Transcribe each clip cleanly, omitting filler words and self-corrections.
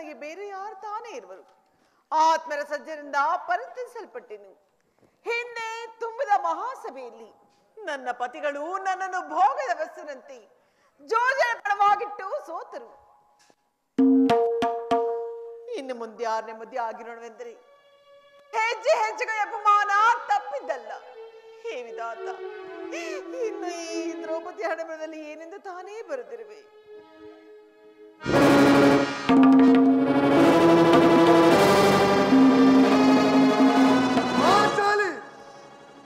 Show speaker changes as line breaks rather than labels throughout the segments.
ನನಗೆ ಬೇರೆ ಯಾರು ತಾನೇ ಇರುವರು? ಆತ್ಮರ ಸಜ್ಜರಿಂದ ಪರಿತ್ಯಜಿಸಲ್ಪಟ್ಟೆನು. ಹಿಂದೆ ತುಂಬಿದ ಮಹಾಸಭೆಯಲ್ಲಿ ನನ್ನ ಪತಿಗಳು ನನ್ನನ್ನು ಭೋಗದ ವಸ್ತುನಂತೆ ಜೋಜನ ಪಣವಾಗಿಟ್ಟು ಸೋತರು. ಇನ್ನು ಮುಂದೆ ಯಾರ ನೆಮ್ಮದಿ ಆಗಿರೋಣವೆಂದರೆ ಹೆಜ್ಜೆ ಹೆಜ್ಜೆಗಳ ಅಪಮಾನ ತಪ್ಪಿದ್ದಲ್ಲ. ಹೇ ವಿಧಾತ, ಇನ್ನು ಈ ದ್ರೌಪದಿ ಹಣೆಬರದಲ್ಲಿ ಏನೆಂದು ತಾನೇ ಬರೆದಿರುವೆ?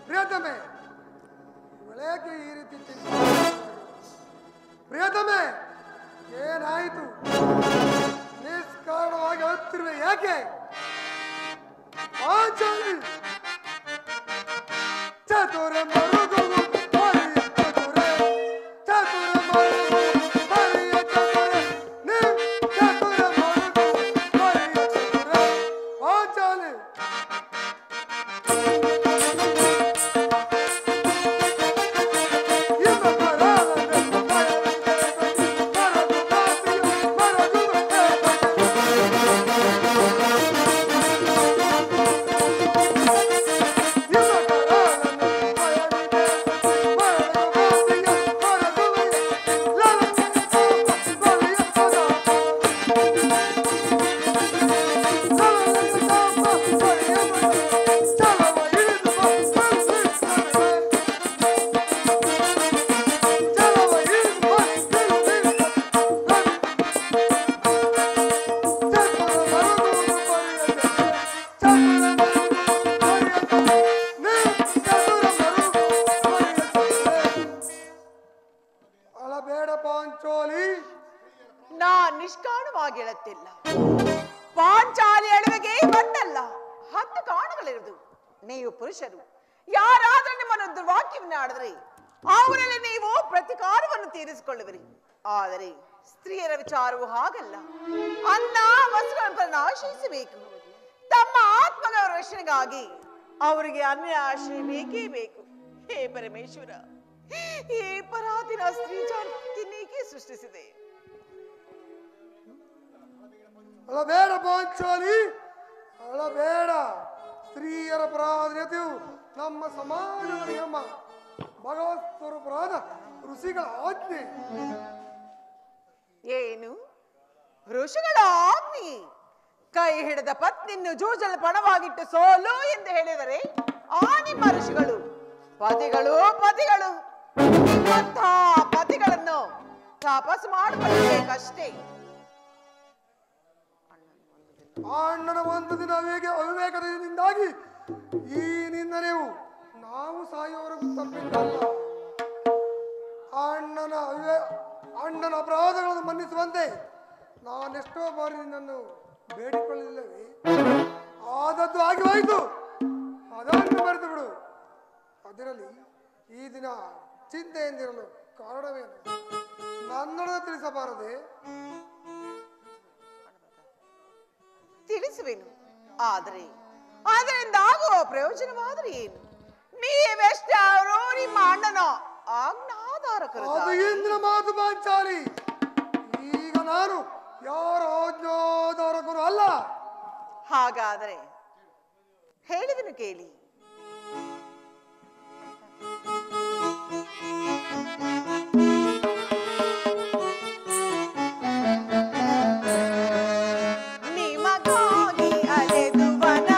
ಪ್ರಿಯತಮೆ, ಒಳಗೆ ಈ ರೀತಿ ಪ್ರಿಯತಮೆ, ಏನಾಯಿತು? ನಿಷ್ಕಾರಣವಾಗಿ ಅಳುತ್ತಿರುವೆ ಯಾಕೆ? ಆಚಾರಿ ಚತುರ ಮರುಗು ಚತುರ ಚತುರ ಮರುಗು ಚತುರ ಚತುರ ಮರುಗು ಚತುರ ಆಚಾರಿ
ನಿಷ್ಕಾರಣವಾಗಿ ಹೇಳುತ್ತಿಲ್ಲ. ಪಾಂಚಾಲಿ ಅಳುವಿಗೆ ಒಂದಲ್ಲ 10 ಕಾರಣಗಳಿರುವುದು. ನೀವು ಪುರುಷರು ಯಾರಾದರೂ ನಿಮ್ಮನ್ನು ದುರ್ವಾಕ್ಯವನ್ನು ಆಡಿದ್ರೆ ಅವರಲ್ಲಿ ನೀವು ಪ್ರತಿಕಾರವನ್ನು ತೀರಿಸಿಕೊಳ್ಳುವಿರಿ. ಆದರೆ ಸ್ತ್ರೀಯರ ವಿಚಾರವು ಹಾಗಲ್ಲ. ಅನ್ನ ವಸ್ತ್ರಗಳನ್ನು ಆಶ್ರಯಿಸಬೇಕು. ತಮ್ಮ ಆತ್ಮಗಳ ರಕ್ಷಣೆಗಾಗಿ ಅವರಿಗೆ ಅನ್ಯ ಆಶ್ರಯ ಬೇಕೇ ಬೇಕು. ಹೇ ಪರಮೇಶ್ವರ, ಈ ಪರಾಧೀನ ಸ್ತ್ರೀ ಜಾತಿನೇಕೆ ಸೃಷ್ಟಿಸಿದೆ?
ಅಳಬೇಡ ಪಾಂಚಾಲಿ, ಅಳಬೇಡ. ಸ್ತ್ರೀಯರ ಪರಾಧೀನತೆಯು ನಮ್ಮ ಸಮಾಜದ ನಿಯಮ, ಭಗವತ್ ಸ್ವರೂಪರಾದ ಋಷಿಗಳ ಆಜ್ಞೆ.
ಏನು ಋಷಿಗಳ ಆಜ್ಞೆ? ಕೈ ಹಿಡಿದ ಪತ್ನಿಯನ್ನು ಜೂಜಲು ಪಣವಾಗಿಟ್ಟು ಸೋಲು ಎಂದು ಹೇಳಿದರೆ ಆ ನಿಮ್ಮ ಋಷಿಗಳು ಪತಿಗಳು ಪತಿಗಳನ್ನು ತಪಸ್ಸು ಮಾಡಿಕೊಳ್ಳಬೇಕಷ್ಟೇ.
ಅಣ್ಣನ ಒಂದು ದಿನ ಅವಿವೇಕದಿಂದಾಗಿ ಈ ನಿಂದನೆಯು ನಾವು ಸಾಯುವವರೆಗೂ ತಪ್ಪಿದ್ದಲ್ಲ. ಅಣ್ಣನ ಅಪರಾಧಗಳನ್ನು ಮನ್ನಿಸುವಂತೆ ನಾನೆಷ್ಟೋ ಬಾರಿ ನಿನ್ನನ್ನು ಬೇಡಿಕೊಳ್ಳಲಿಲ್ಲವೇ? ಆದದ್ದು ಆಗಿ ಹೋಯಿತು, ಅದನ್ನು ಮರೆತು ಬಿಡು. ಅದರಲ್ಲಿ ಈ ದಿನ ಚಿಂತೆಯಿಂದಿರಲು ಕಾರಣವೇನು? ನನ್ನೊಡನೆ ತಿಳಿಸಬಾರದೆ?
ತಿಳಿಸುವೆನು. ಆದರೆ ಅದರಿಂದ ಆಗುವ ಪ್ರಯೋಜನವಾದರೆ ಏನು? ನೀವೆಷ್ಟಾದರೂ ನಿಮ್ಮ ಅಣ್ಣನ ಆಜ್ಞಾಧಾರಕರು.
ಅದು ಇಂದ್ರ ಮಾತು ಪಾಂಚಾಲಿ. ಈಗ ನಾನು ಯಾರ ಆಜ್ಞಾಧಾರಕರು ಅಲ್ಲ.
ಹಾಗಾದರೆ ಹೇಳಿದನು ಕೇಳಿ.
ನಿಮಗಾಗಿ ಅಲಿದುವನ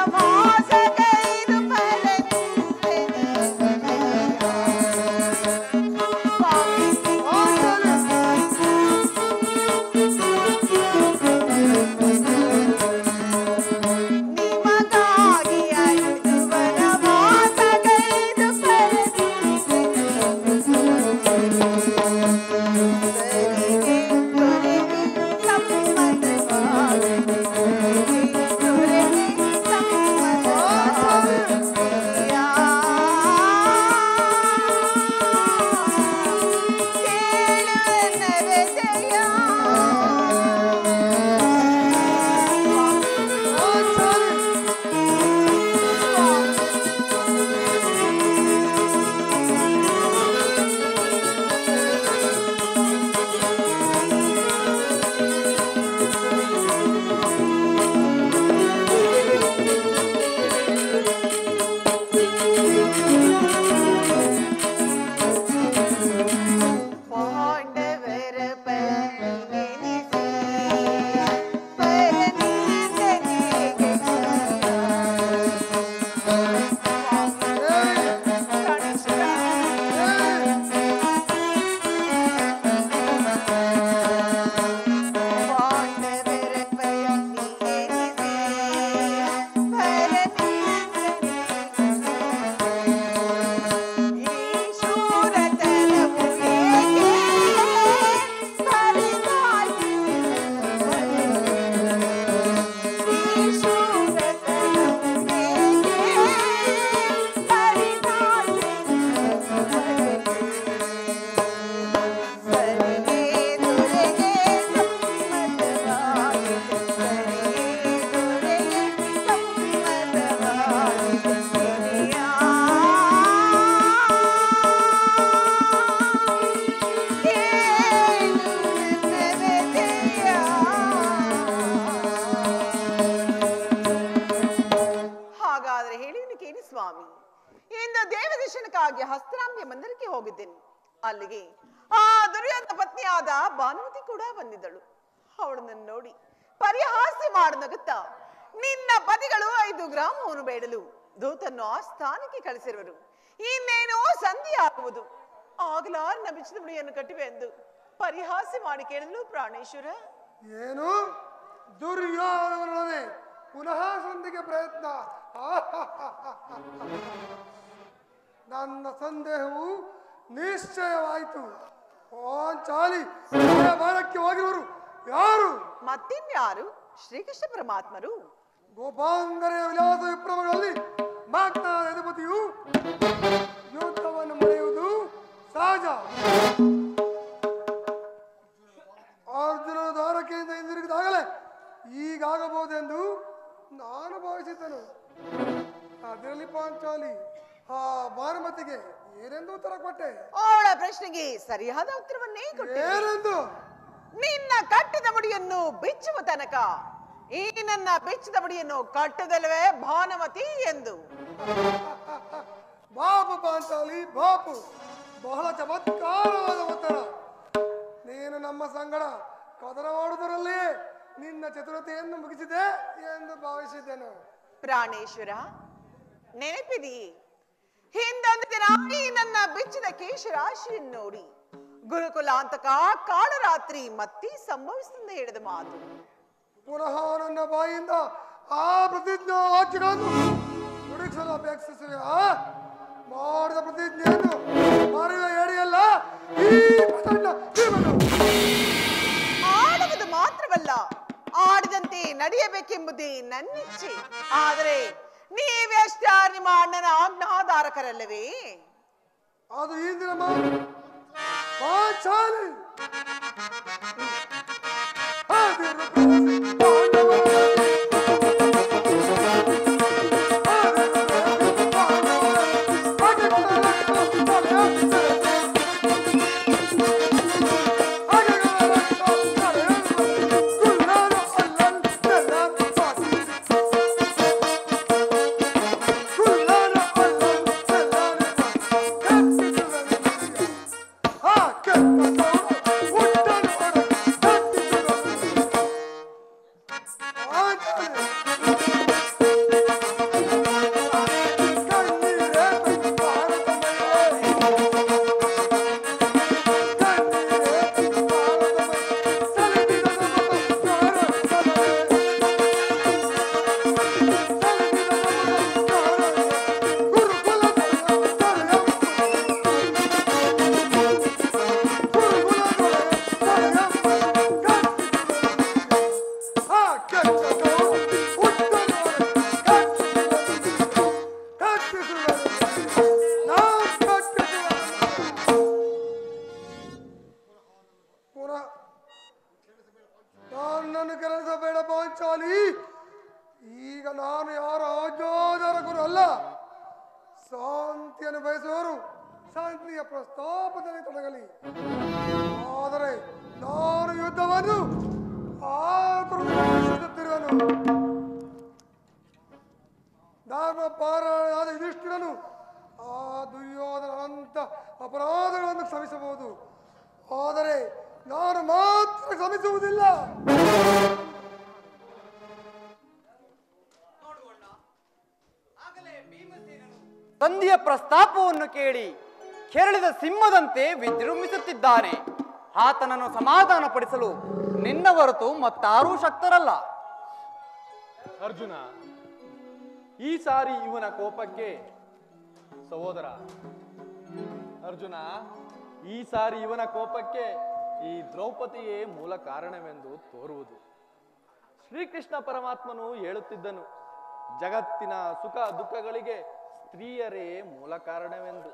ಸ್ವಾಮಿ. ಇಂದು ದೇವದರ್ಶನಕ್ಕಾಗಿ ಹಸ್ತಿನಾಂಬಿ ಮಂದಿರಕ್ಕೆ ಹೋಗಿದ್ದೇನೆ. ಅಲ್ಲಿಗೆ ಆ ದುರ್ಯೋಧನ ಪತ್ನಿಯಾದ ಭಾನುಮತಿ ಕೂಡ ಬಂದಿದ್ದಳು. ಅವಳನ್ನು ನೋಡಿ ಪರಿಹಾಸ್ಯ ಮಾಡನಗುತ್ತಾ, ನಿನ್ನ ಪತಿಗಳು 5 ಗ್ರಾಮವನ್ನು ಬೇಡಲು ದೂತನ್ನು ಆ ಸ್ಥಾನಕ್ಕೆ ಕಳಿಸಿರುವರು. ಇನ್ನೇನೋ ಸಂಧಿ ಆಗುವುದು, ಆಗಲಾರನ ಬಿಚ್ಚಿದ ಮುಡಿಯನ್ನು ಕಟ್ಟಿವೆ ಎಂದು ಪರಿಹಾಸ್ಯ ಮಾಡಿ ಕೇಳಲು ಪ್ರಾಣೇಶ್ವರ.
ಏನು ದುರ್ಯೋಧನೊಡನೆ ಪುನಃ ಸಂಧಿಗೆ ಪ್ರಯತ್ನ? ನನ್ನ ಸಂದೇಹವು ನಿಶ್ಚಯವಾಯಿತು. ಪಾಂಚಾಲಿ ಭಾರಕ್ಕೆ ಹೋಗಿರುವರು ಯಾರು?
ಮತ್ತಿನ್ಯಾರು? ಶ್ರೀಕೃಷ್ಣ ಪರಮಾತ್ಮರು.
ಗೋಪಾಂಗನೆಯ ವಿಲಾಸ ವಿಪ್ರಮಗಳಲ್ಲಿ ಮಾಗ್ನಾದ ಅಧಿಪತಿಯು ಯುದ್ಧವನ್ನು ಮರೆಯುವುದು ಸಹಜ. ಅರ್ಜುನನ ದ್ವಾರಕೆಯಿಂದ ಹಿಂದಿರುಗಿದಾಗಲೇ ಈಗಾಗಬಹುದೆಂದು ನಾನು ಭಾವಿಸಿದ್ದನು. ಅದರಲ್ಲಿ ಪಾಂಚಾಲಿ ಆ ಭಾನುಮತಿಗೆ ಏನೆಂದು ಉತ್ತರ ಕೊಟ್ಟೆ?
ಅವಳ ಪ್ರಶ್ನೆಗೆ ಸರಿಯಾದ ಉತ್ತರವನ್ನೇ ಕೊಟ್ಟೆ.
ಏನೆಂದು?
ನಿನ್ನ ಕಟ್ಟಿದ ಮುಡಿಯನ್ನು ಬಿಚ್ಚುವ ತನಕ ಈ ನನ್ನ ಬಿಚ್ಚಿದ ಮುಡಿಯನ್ನು ಕಟ್ಟುದಲ್ವೇ ಭಾನುಮತಿ ಎಂದು.
ಬಾಪು ಪಾಂಚಾಲಿ ಬಾಪು, ಬಹಳ ಚಮತ್ಕಾರವಾದ ಉತ್ತರ. ನೀನು ನಮ್ಮ ಸಂಗಡ ಕದನ ಮಾಡುವುದರಲ್ಲಿಯೇ ನಿನ್ನ ಚತುರತೆಯನ್ನು ಮುಗಿಸಿದೆ ಎಂದು ಭಾವಿಸಿದ್ದೆನು.
ಪ್ರಾಣೇಶ್ವರ, ನೆನಪಿದೆಯೇ? ಹಿಂದೊಂದು ದಿನ ಈ ನನ್ನ ಬಿಚ್ಚಿದ ಕೇಶರಾಶಿಯನ್ನು ನೋಡಿ ಗುರುಕುಲಾಂತಕ ಕಾಳರಾತ್ರಿ ಮತ್ತೆ ಸಂಭವಿಸುತ್ತದೆ ಹೇಳಿದ ಮಾತು.
ಪುನಃ ನನ್ನ ಬಾಯಿಂದ ಆ ಪ್ರತಿಜ್ಞಾ ವಾಕ್ಯಗಳನ್ನು ನುಡಿಸಲು ಅಪೇಕ್ಷಿಸುವೆ. ಮಾಡಿದ ಪ್ರತಿಜ್ಞೆಯನ್ನು ಮರೆಯುವ ಎಡೆಯಲ್ಲ ಈ ಪ್ರಚಂಡ ಜೀವನ.
ಆಡುವುದು ಮಾತ್ರವಲ್ಲ, ಆಡಿದಂತೆ ನಡೆಯಬೇಕೆಂಬುದೇ ನನ್ನಿಚ್ಛೆ. ಆದರೆ ನೀವೆಷ್ಟ ನಿಮ್ಮ ಅಣ್ಣನ ಆಜ್ಞಾಧಾರಕರಲ್ಲವೇ?
ಅದು ಈ ದಿನ ಪಾಂಚಾಲಿ ನನ್ನನ್ನು ಕೆಲಸಬೇಡ ಪಾಂಚಾಲಿ. ಈಗ ನಾನು ಯಾರ ಆಜ್ಞಾಧಾರಕರು ಅಲ್ಲ. ಶಾಂತಿಯನ್ನು ಬಯಸುವವರು ಶಾಂತಿಯ ಪ್ರಸ್ತಾಪದಲ್ಲಿ ತೊಡಗಲಿ. ಆದರೆ ನಾನು ಯುದ್ಧವನ್ನು ಆತುರಗೊಳಿಸುತ್ತಿರುವನು. ಧರ್ಮಪಾರಾಯಣನಾದ ಯುಧಿಷ್ಠಿರನು ಆ ದುರ್ಯೋಧನ ಅಂತ ಅಪರಾಧಗಳನ್ನು ಕ್ಷಮಿಸಬಹುದು, ಆದರೆ ನಾನು ಮಾತ್ರ ಕ್ಷಮಿಸುವುದಿಲ್ಲ.
ಸಂಧಿಯ ಪ್ರಸ್ತಾಪವನ್ನು ಕೇಳಿ ಕೆರಳಿದ ಸಿಂಹದಂತೆ ವಿಜೃಂಭಿಸುತ್ತಿದ್ದಾನೆ. ಆತನನ್ನು ಸಮಾಧಾನಪಡಿಸಲು ನಿನ್ನ ಹೊರತು ಮತ್ತಾರೂ ಶಕ್ತರಲ್ಲ.
ಅರ್ಜುನ, ಈ ಸಾರಿ ಇವನ ಕೋಪಕ್ಕೆ ಸಹೋದರ ಅರ್ಜುನ, ಈ ಸಾರಿ ಇವನ ಕೋಪಕ್ಕೆ ಈ ದ್ರೌಪದಿಯೇ ಮೂಲ ಕಾರಣವೆಂದು ತೋರುವುದು. ಶ್ರೀಕೃಷ್ಣ ಪರಮಾತ್ಮನು ಹೇಳುತ್ತಿದ್ದನು, ಜಗತ್ತಿನ ಸುಖ ದುಃಖಗಳಿಗೆ ಸ್ತ್ರೀಯರೇ ಮೂಲ ಕಾರಣವೆಂದು.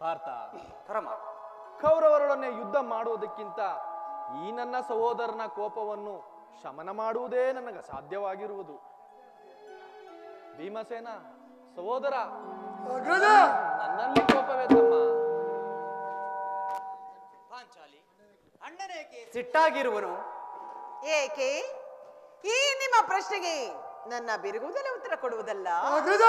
ಪಾರ್ಥ, ಕೌರವರೊಡನೆ ಯುದ್ಧ ಮಾಡುವುದಕ್ಕಿಂತ ಈ ನನ್ನ ಸಹೋದರನ ಕೋಪವನ್ನು ಶಮನ ಮಾಡುವುದೇ ನನಗೆ ಸಾಧ್ಯವಾಗಿರುವುದು. ಭೀಮಸೇನ ಸಹೋದರ, ನನ್ನಲ್ಲಿ ಕೋಪವೇ ತಮ್ಮ.
ಅಣ್ಣನೇಕೆ ಸಿಟ್ಟಾಗಿರುವನು?
ಏಕೆ? ಈ ನಿಮ್ಮ ಪ್ರಶ್ನೆಗೆ ನನ್ನ ಬಿರುಗುವುದಲ್ಲ ಉತ್ತರ ಕೊಡುವುದಲ್ಲ.
ಅಗ್ರಜ,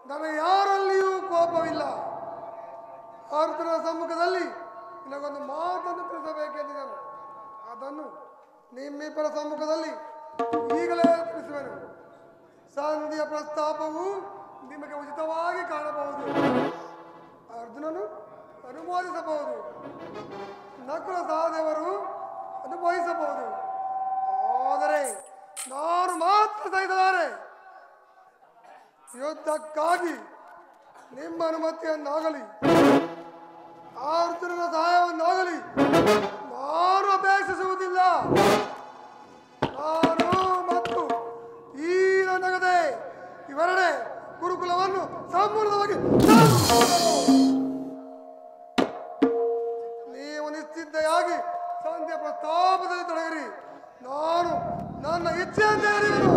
ನನಗೆ ಯಾರಲ್ಲಿಯೂ ಕೋಪವಿಲ್ಲ. ಅರ್ಜುನ ಸಮ್ಮುಖದಲ್ಲಿ ನಿನಗೊಂದು ಮಾತನ್ನು ತಿಳಿಸಬೇಕೆಂದಿದ್ದನು. ಅದನ್ನು ನಿಮ್ಮಿಬ್ಬರ ಸಮ್ಮುಖದಲ್ಲಿ ಈಗಲೇ ತಿಳಿಸುವೆನು. ಸಂಧಿಯ ಪ್ರಸ್ತಾಪವು ನಿಮಗೆ ಉಚಿತವಾಗಿ ಕಾಣಬಹುದು. ಅರ್ಜುನನು ಅನುಮೋದಿಸಬಹುದು, ನಕುಲ ಸಹದೇವರು ಅನುಭವಿಸಬಹುದು. ಆದರೆ ನಾನು ಮಾತ್ರ ಸಹಿಸಲಾರೆ. ಯುದ್ಧಕ್ಕಾಗಿ ನಿಮ್ಮ ಅನುಮತಿಯನ್ನಾಗಲಿ ಅರ್ಜುನನ ಸಹಾಯವನ್ನಾಗಲಿ ನಾನು ಅಪೇಕ್ಷಿಸುವುದಿಲ್ಲ. ನಾನು ಮತ್ತು ಈ ನನ್ನಗದೆ ಇವೆರಡೇ ಗುರುಕುಲವನ್ನು ಸಂಪೂರ್ಣವಾಗಿ ನೀವು ನಿಶ್ಚಿದ್ದೆಯಾಗಿ ಸಂಧ್ಯಾ ಪ್ರಸ್ತಾಪದಲ್ಲಿ ತೊಡಗಿರಿ. ನಾನು ನನ್ನ ಇಚ್ಛೆಯಂತೆ ಇರುವೆನು.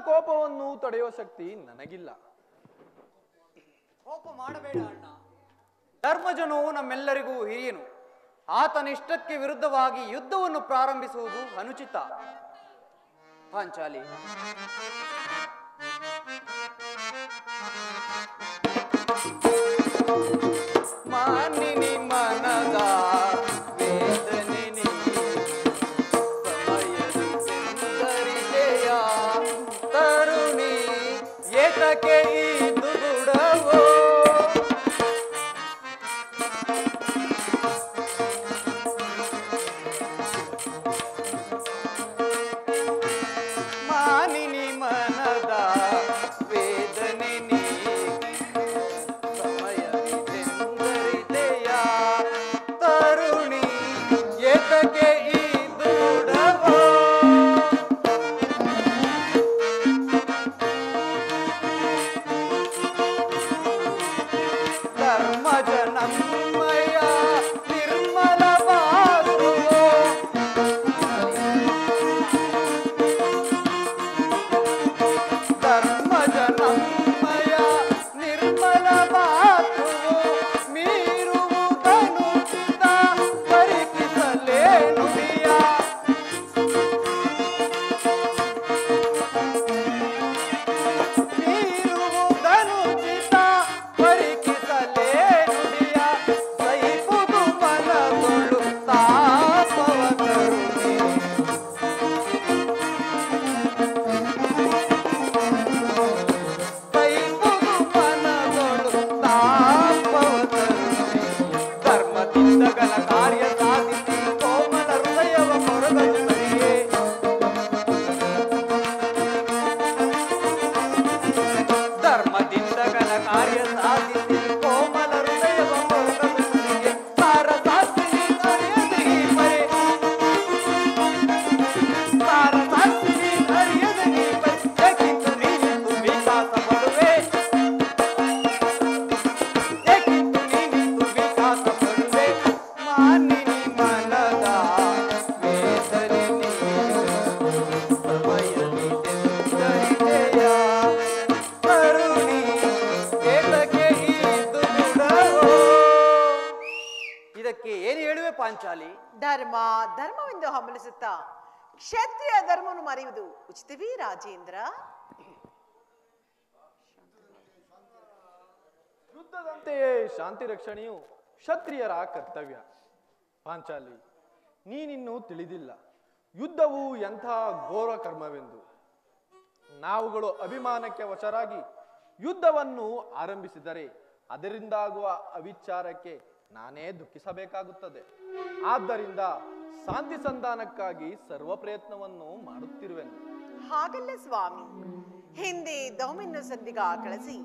ಕೋಪವನ್ನು ತಡೆಯುವ ಶಕ್ತಿ ನನಗಿಲ್ಲ.
ಕೋಪ ಮಾಡಬೇಡ ಅಣ್ಣ. ಧರ್ಮಜನು ನಮ್ಮೆಲ್ಲರಿಗೂ ಹಿರಿಯನು. ಆತನ ಇಷ್ಟಕ್ಕೆ ವಿರುದ್ಧವಾಗಿ ಯುದ್ಧವನ್ನು ಪ್ರಾರಂಭಿಸುವುದು ಅನುಚಿತ. ಪಾಂಚಾಲಿ, ಮಾನಿನಿ ಮನದ ವೇದನೆ ಸಮಯದಿ ಚಂದರಿದೆಯ ತರುಣಿ ಏತಕ್ಕೆ ಇದು ಗುಡವೋ ಮಾನಿನಿ ಮನದ ವೇದನೆ ನೀ ಸಮಯದಿ ಚಂದರಿದೆಯ ತರುಣಿ ಏತಕ್ಕೆ ಇದು ಗುಡವೋ ಧರ್ಮಜನಮ್ಮಯ ನಿರ್ಮಲ ಬಾಧುವೋ ಧರ್ಮಜನಮ್ಮಯ ನಿರ್ಮಲ ಬಾಧುವೋ ಮೀರುವುದನು ಚಿತ್ತ ಪರಿಕಿಸಲೇ ನುಡಿಯ ಮೀರುವುದನು ಚಿತ್ತ ಪರಿಕಿಸಲೇ ನುಡಿಯ ಪಾಂಚಾಲಿ?
ಧರ್ಮ ಧರ್ಮವೆಂದು ಹಂಬಲಿಸುತ್ತಾ ಕ್ಷತ್ರಿಯ ಧರ್ಮವನ್ನು ಮರೆಯುವುದು ಉಚಿತವೇ ರಾಜೇಂದ್ರ?
ಯುದ್ಧದಂತೆಯೇ ಶಾಂತಿ ರಕ್ಷಣೆಯು ಕ್ಷತ್ರಿಯರ ಕರ್ತವ್ಯ. ಪಾಂಚಾಲಿ, ನೀನಿನ್ನೂ ತಿಳಿದಿಲ್ಲ ಯುದ್ಧವು ಎಂಥ ಘೋರ ಕರ್ಮವೆಂದು. ನಾವುಗಳು ಅಭಿಮಾನಕ್ಕೆ ವಶರಾಗಿ ಯುದ್ಧವನ್ನು ಆರಂಭಿಸಿದರೆ ಅದರಿಂದಾಗುವ ಅವಿಚಾರಕ್ಕೆ ನಾನೇ ದುಃಖಿಸಬೇಕಾಗುತ್ತದೆ. ಆದ್ದರಿಂದ ಶಾಂತಿ ಸಂಧಾನಕ್ಕಾಗಿ ಸರ್ವ ಪ್ರಯತ್ನವನ್ನು ಮಾಡುತ್ತಿರುವೆನು.
ಹಾಗಲ್ಲ ಸ್ವಾಮಿ, ಹಿಂದೆ ದೌಮ್ಯನ್ನು ಸಂಧಿಗ ಕಳಿಸಿ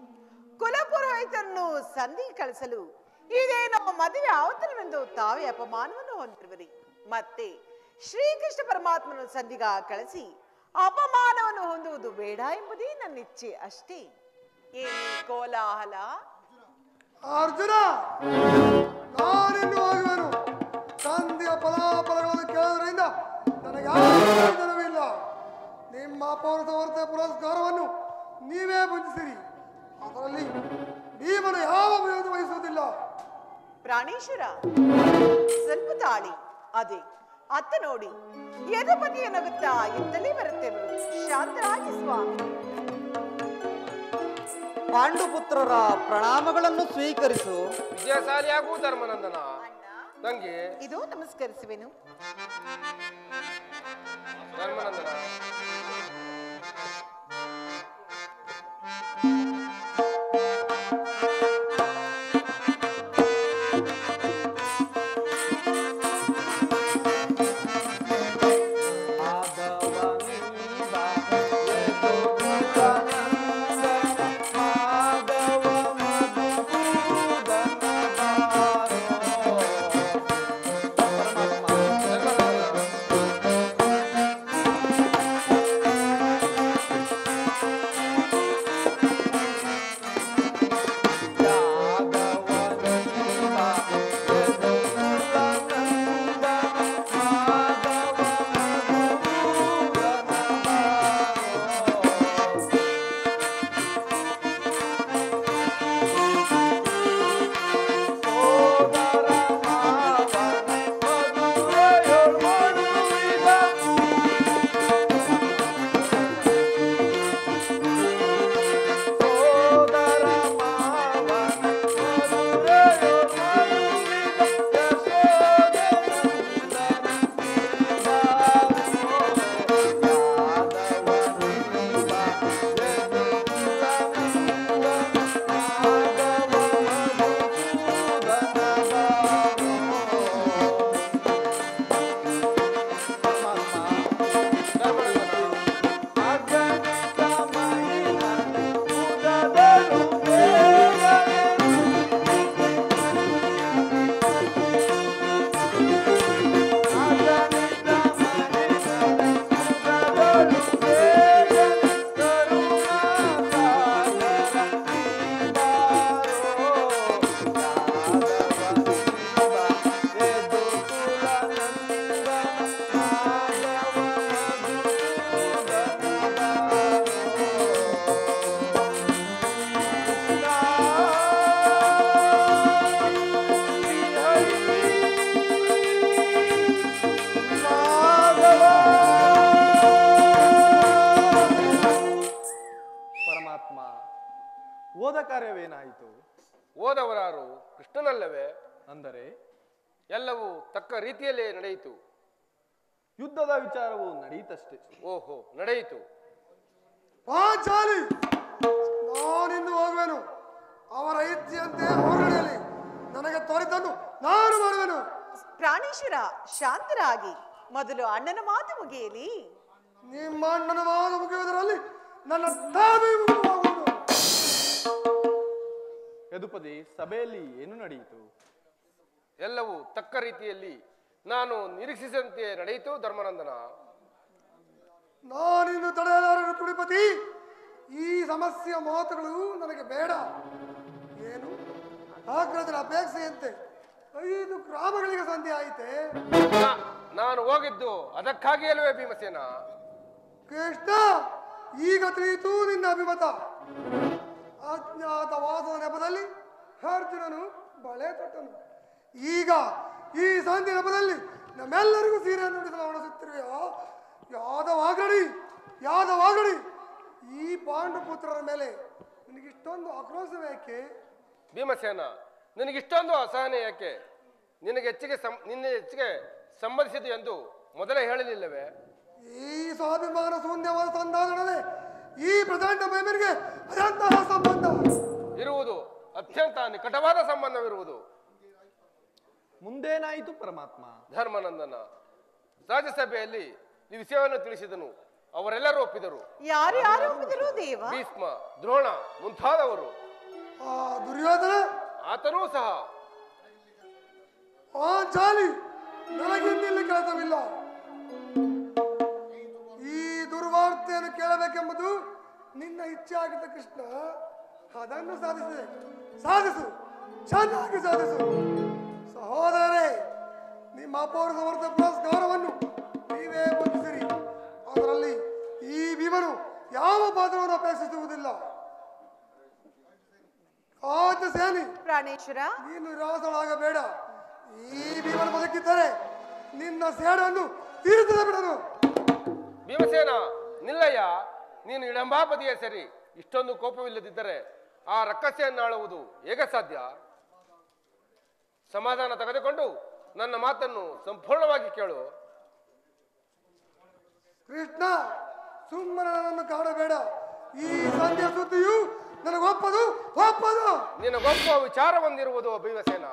ಕುಲಪುರೋಹಿತರನ್ನು ಸಂಧಿಗೆ ಕಳಿಸಲು ಇದೇನೋ ಮದುವೆ ಆವತನವೆಂದು ತಾವೇ ಅಪಮಾನವನ್ನು ಹೊಂದಿರುವಿರಿ. ಮತ್ತೆ ಶ್ರೀಕೃಷ್ಣ ಪರಮಾತ್ಮನ ಸಂಧಿಗ ಕಳಿಸಿ ಅಪಮಾನವನ್ನು ಹೊಂದುವುದು ಬೇಡ ಎಂಬುದೇ ನನ್ನ ಇಚ್ಛೆ ಅಷ್ಟೇ. ಏನು ಕೋಲಾಹಲ?
ಅರ್ಜುನ, ನಾನಿನ್ನು ಹೋಗುವೆನು. ಸಂಧಿಯ ಫಲಾಫಲಗಳನ್ನು ಕೇಳೋದ್ರಿಂದ ನನಗೆ ಯಾವ ಪ್ರಯೋಜನವಿಲ್ಲ. ನಿಮ್ಮ ಪೌರಸವರ್ತ ಪುರಸ್ಕಾರವನ್ನು ನೀವೇ ಭುಜಿಸಿರಿ. ಅದರಲ್ಲಿ ಭೀಮನ ಯಾವ ಪ್ರಯೋಜನ ವಹಿಸುವುದಿಲ್ಲ.
ಪ್ರಾಣೇಶ್ವರ, ಸ್ವಲ್ಪ ತಾಳಿ. ಅದೇ ಅತ್ತ ನೋಡಿ, ಯದುಪತಿಯ ನಗುತ್ತಾ ಇತ್ತಲೇ ಬರುತ್ತೇವರು. ಶಾಂತರಾಗಿ ಸ್ವಾಮಿ.
ಪಾಂಡುಪುತ್ರರ ಪ್ರಣಾಮಗಳನ್ನು ಸ್ವೀಕರಿಸು.
ವಿಜಯಶಾಲಿಯಾಗೂ ಧರ್ಮನಂದನ. ತಂಗಿ
ಇದು ನಮಸ್ಕರಿಸುವೆನು.
ಧರ್ಮನಂದನ.
ಹೋದ ಕಾರ್ಯವೇನಾಯಿತು?
ಹೋದವರಾರು ಕೃಷ್ಣನಲ್ಲವೇ?
ಅಂದರೆ
ಎಲ್ಲವೂ ತಕ್ಕ ರೀತಿಯಲ್ಲೇ ನಡೆಯಿತು.
ಯುದ್ಧದ ವಿಚಾರವು ನಡೆಯಿತಷ್ಟೇ.
ಓಹೋ, ನಡೆಯಿತು.
ಪಾಂಚಾಲಿ, ನಾನಿನ್ನು ಹೋಗುವೆನು. ಅವರ ಇಚ್ಛೆಯಂತೆ ಹೊರಗಡೆಯಲ್ಲಿ ನನಗೆ ತೋರಿದ್ದನ್ನು ನಾನು ಮಾಡುವೆನು.
ಪ್ರಾಣೇಶ್ವರ, ಶಾಂತರಾಗಿ. ಮೊದಲು ಅಣ್ಣನ ಮಾತು ಮುಗಿಯಲಿ.
ನಿಮ್ಮ ಅಣ್ಣನ ಮಾತು ಮುಗಿಯುವುದರಲ್ಲಿ ನನ್ನ ತಾವೇ ಮುಗಿದುಹೋಗುವುದು.
ಯದುಪತಿ, ಸಭೆಯಲ್ಲಿ ಏನು ನಡೆಯಿತು?
ಎಲ್ಲವೂ ತಕ್ಕ ರೀತಿಯಲ್ಲಿ ನಾನು ನಿರೀಕ್ಷಿಸಿದಂತೆ ನಡೆಯಿತು ಧರ್ಮನಂದನ.
ನಾನಿನ್ನು ತಡೆಯಲಾರನು ತುಡಿಪತಿ. ಈ ಸಮಸ್ಯೆಯ ಮಾತುಗಳು ನನಗೆ ಬೇಡ. ಏನು ಆಗ್ರಹದ ಅಪೇಕ್ಷೆಯಂತೆ 5 ಗ್ರಾಮಗಳಿಗೆ ಸಂಧಿ ಆಯಿತೆ.
ನಾನು ಹೋಗಿದ್ದು ಅದಕ್ಕಾಗಿ ಅಲ್ವೇ ಭೀಮಸೇನ?
ಕೃಷ್ಣ, ಈಗ ತಿಳಿಯಿತು ನಿನ್ನ ಅಭಿಮತ. ಅಜ್ಞಾತ ವಾಸದ ನೆಪದಲ್ಲಿ ಅರ್ಜುನನು ಬಳೆ ತೊಟ್ಟನು. ಈಗ ಈ ಸಂಧಿ ನೆಪದಲ್ಲಿ ನಮ್ಮೆಲ್ಲರಿಗೂ ಸೀರೆಯನ್ನು ನುಡಿಸಲು ಹಣಸುತ್ತಿರುವೆಯೋ? ಯಾದವಾಗಡಿ ಈ ಪಾಂಡುಪುತ್ರರ ಮೇಲೆ ನಿನಗಿಷ್ಟೊಂದು ಆಕ್ರೋಶವೇಕೆ?
ಭೀಮಸೇನ, ನಿನಗಿಷ್ಟೊಂದು ಅಸಹನೆ ಯಾಕೆ? ನಿನ್ನ ಹೆಚ್ಚಿಗೆ ಸಂಬಂಧಿಸಿತು ಎಂದು ಮೊದಲೇ ಹೇಳಲಿಲ್ಲವೇ?
ಈ ಸ್ವಾಭಿಮಾನ ಶೂನ್ಯವಾದ ಸಂಧಾನವೇ ಈ ಪ್ರಚಂಡ ಮೇಮರಿಗೆ ಅದಂತಹ ಸಂಬಂಧ
ಇರುವುದು, ಅತ್ಯಂತ ನಿಕಟವಾದ ಸಂಬಂಧವಿರುವುದು.
ಮುಂದೇನಾಯಿತು ಪರಮಾತ್ಮ?
ಧರ್ಮನಂದನ ರಾಜ್ಯಸಭೆಯಲ್ಲಿ ಈ ವಿಷಯವನ್ನು ತಿಳಿಸಿದನು. ಅವರೆಲ್ಲರೂ ಒಪ್ಪಿದರು.
ಯಾರು ಒಪ್ಪಿದರು ದೇವ?
ಭೀಷ್ಮ, ದ್ರೋಣ ಮುಂತಾದವರು.
ದುರ್ಯೋಧನ
ಆತನೂ ಸಹ.
ಜಾಲಿ, ನನಗಿನ್ನಿಲ್ಲಿ ಕೆಲಸವಿಲ್ಲ. ಈ ದುರ್ವಾರ್ತೆಯನ್ನು ಕೇಳಬೇಕೆಂಬುದು ನಿನ್ನ ಇಚ್ಛೆ ಆಗಿದ್ದ ಕೃಷ್ಣ. ಅದನ್ನು ಸಾಧಿಸು, ಚೆನ್ನಾಗಿ ಸಾಧಿಸು. ಸಹೋದರರೇ, ನಿಮ್ಮ ಅಪೌರ ಸಮರ್ಥ ಪುರಸ್ಕಾರವನ್ನು ನೀವೇ ಬಂಧಿಸಿರಿ. ಅದರಲ್ಲಿ ಈ ಭೀಮನು ಯಾವ ಪಾತ್ರವನ್ನು ಅಪೇಕ್ಷಿಸುವುದಿಲ್ಲ. ಸೇನಿ
ಪ್ರಾಣೇಶ್ವರ,
ನೀನು ನಿರಾಸಳಾಗಬೇಡ. ಈ ಭೀಮನು ಬದುಕಿದ್ದರೆ ನಿನ್ನ ಸೇಡನ್ನು ತೀರಿಸದೆ ಬಿಡನು.
ಭೀಮಸೇನ, ನಿಲ್ಲಯ್ಯ, ನೀನು ಇಡಂಬಾಪತಿಯೇ ಸರಿ. ಇಷ್ಟೊಂದು ಕೋಪವಿಲ್ಲದಿದ್ದರೆ ಆ ರಕ್ಕಸೆಯನ್ನು ಆಳುವುದು ಹೇಗೆ ಸಾಧ್ಯ? ಸಮಾಧಾನ ತೆಗೆದುಕೊಂಡು ನನ್ನ ಮಾತನ್ನು ಸಂಪೂರ್ಣವಾಗಿ ಕೇಳು.
ಕೃಷ್ಣ, ಸುಮ್ಮನೆ ನನ್ನನ್ನು ಕಾಡಬೇಡ. ಈ ಸಂಧ್ಯಾ ಸುದ್ದಿಯು ನನಗೊಪ್ಪದು.
ನಿನಗೊಪ್ಪುವ ವಿಚಾರ ಹೊಂದಿರುವುದು ಭೀಮಸೇನ.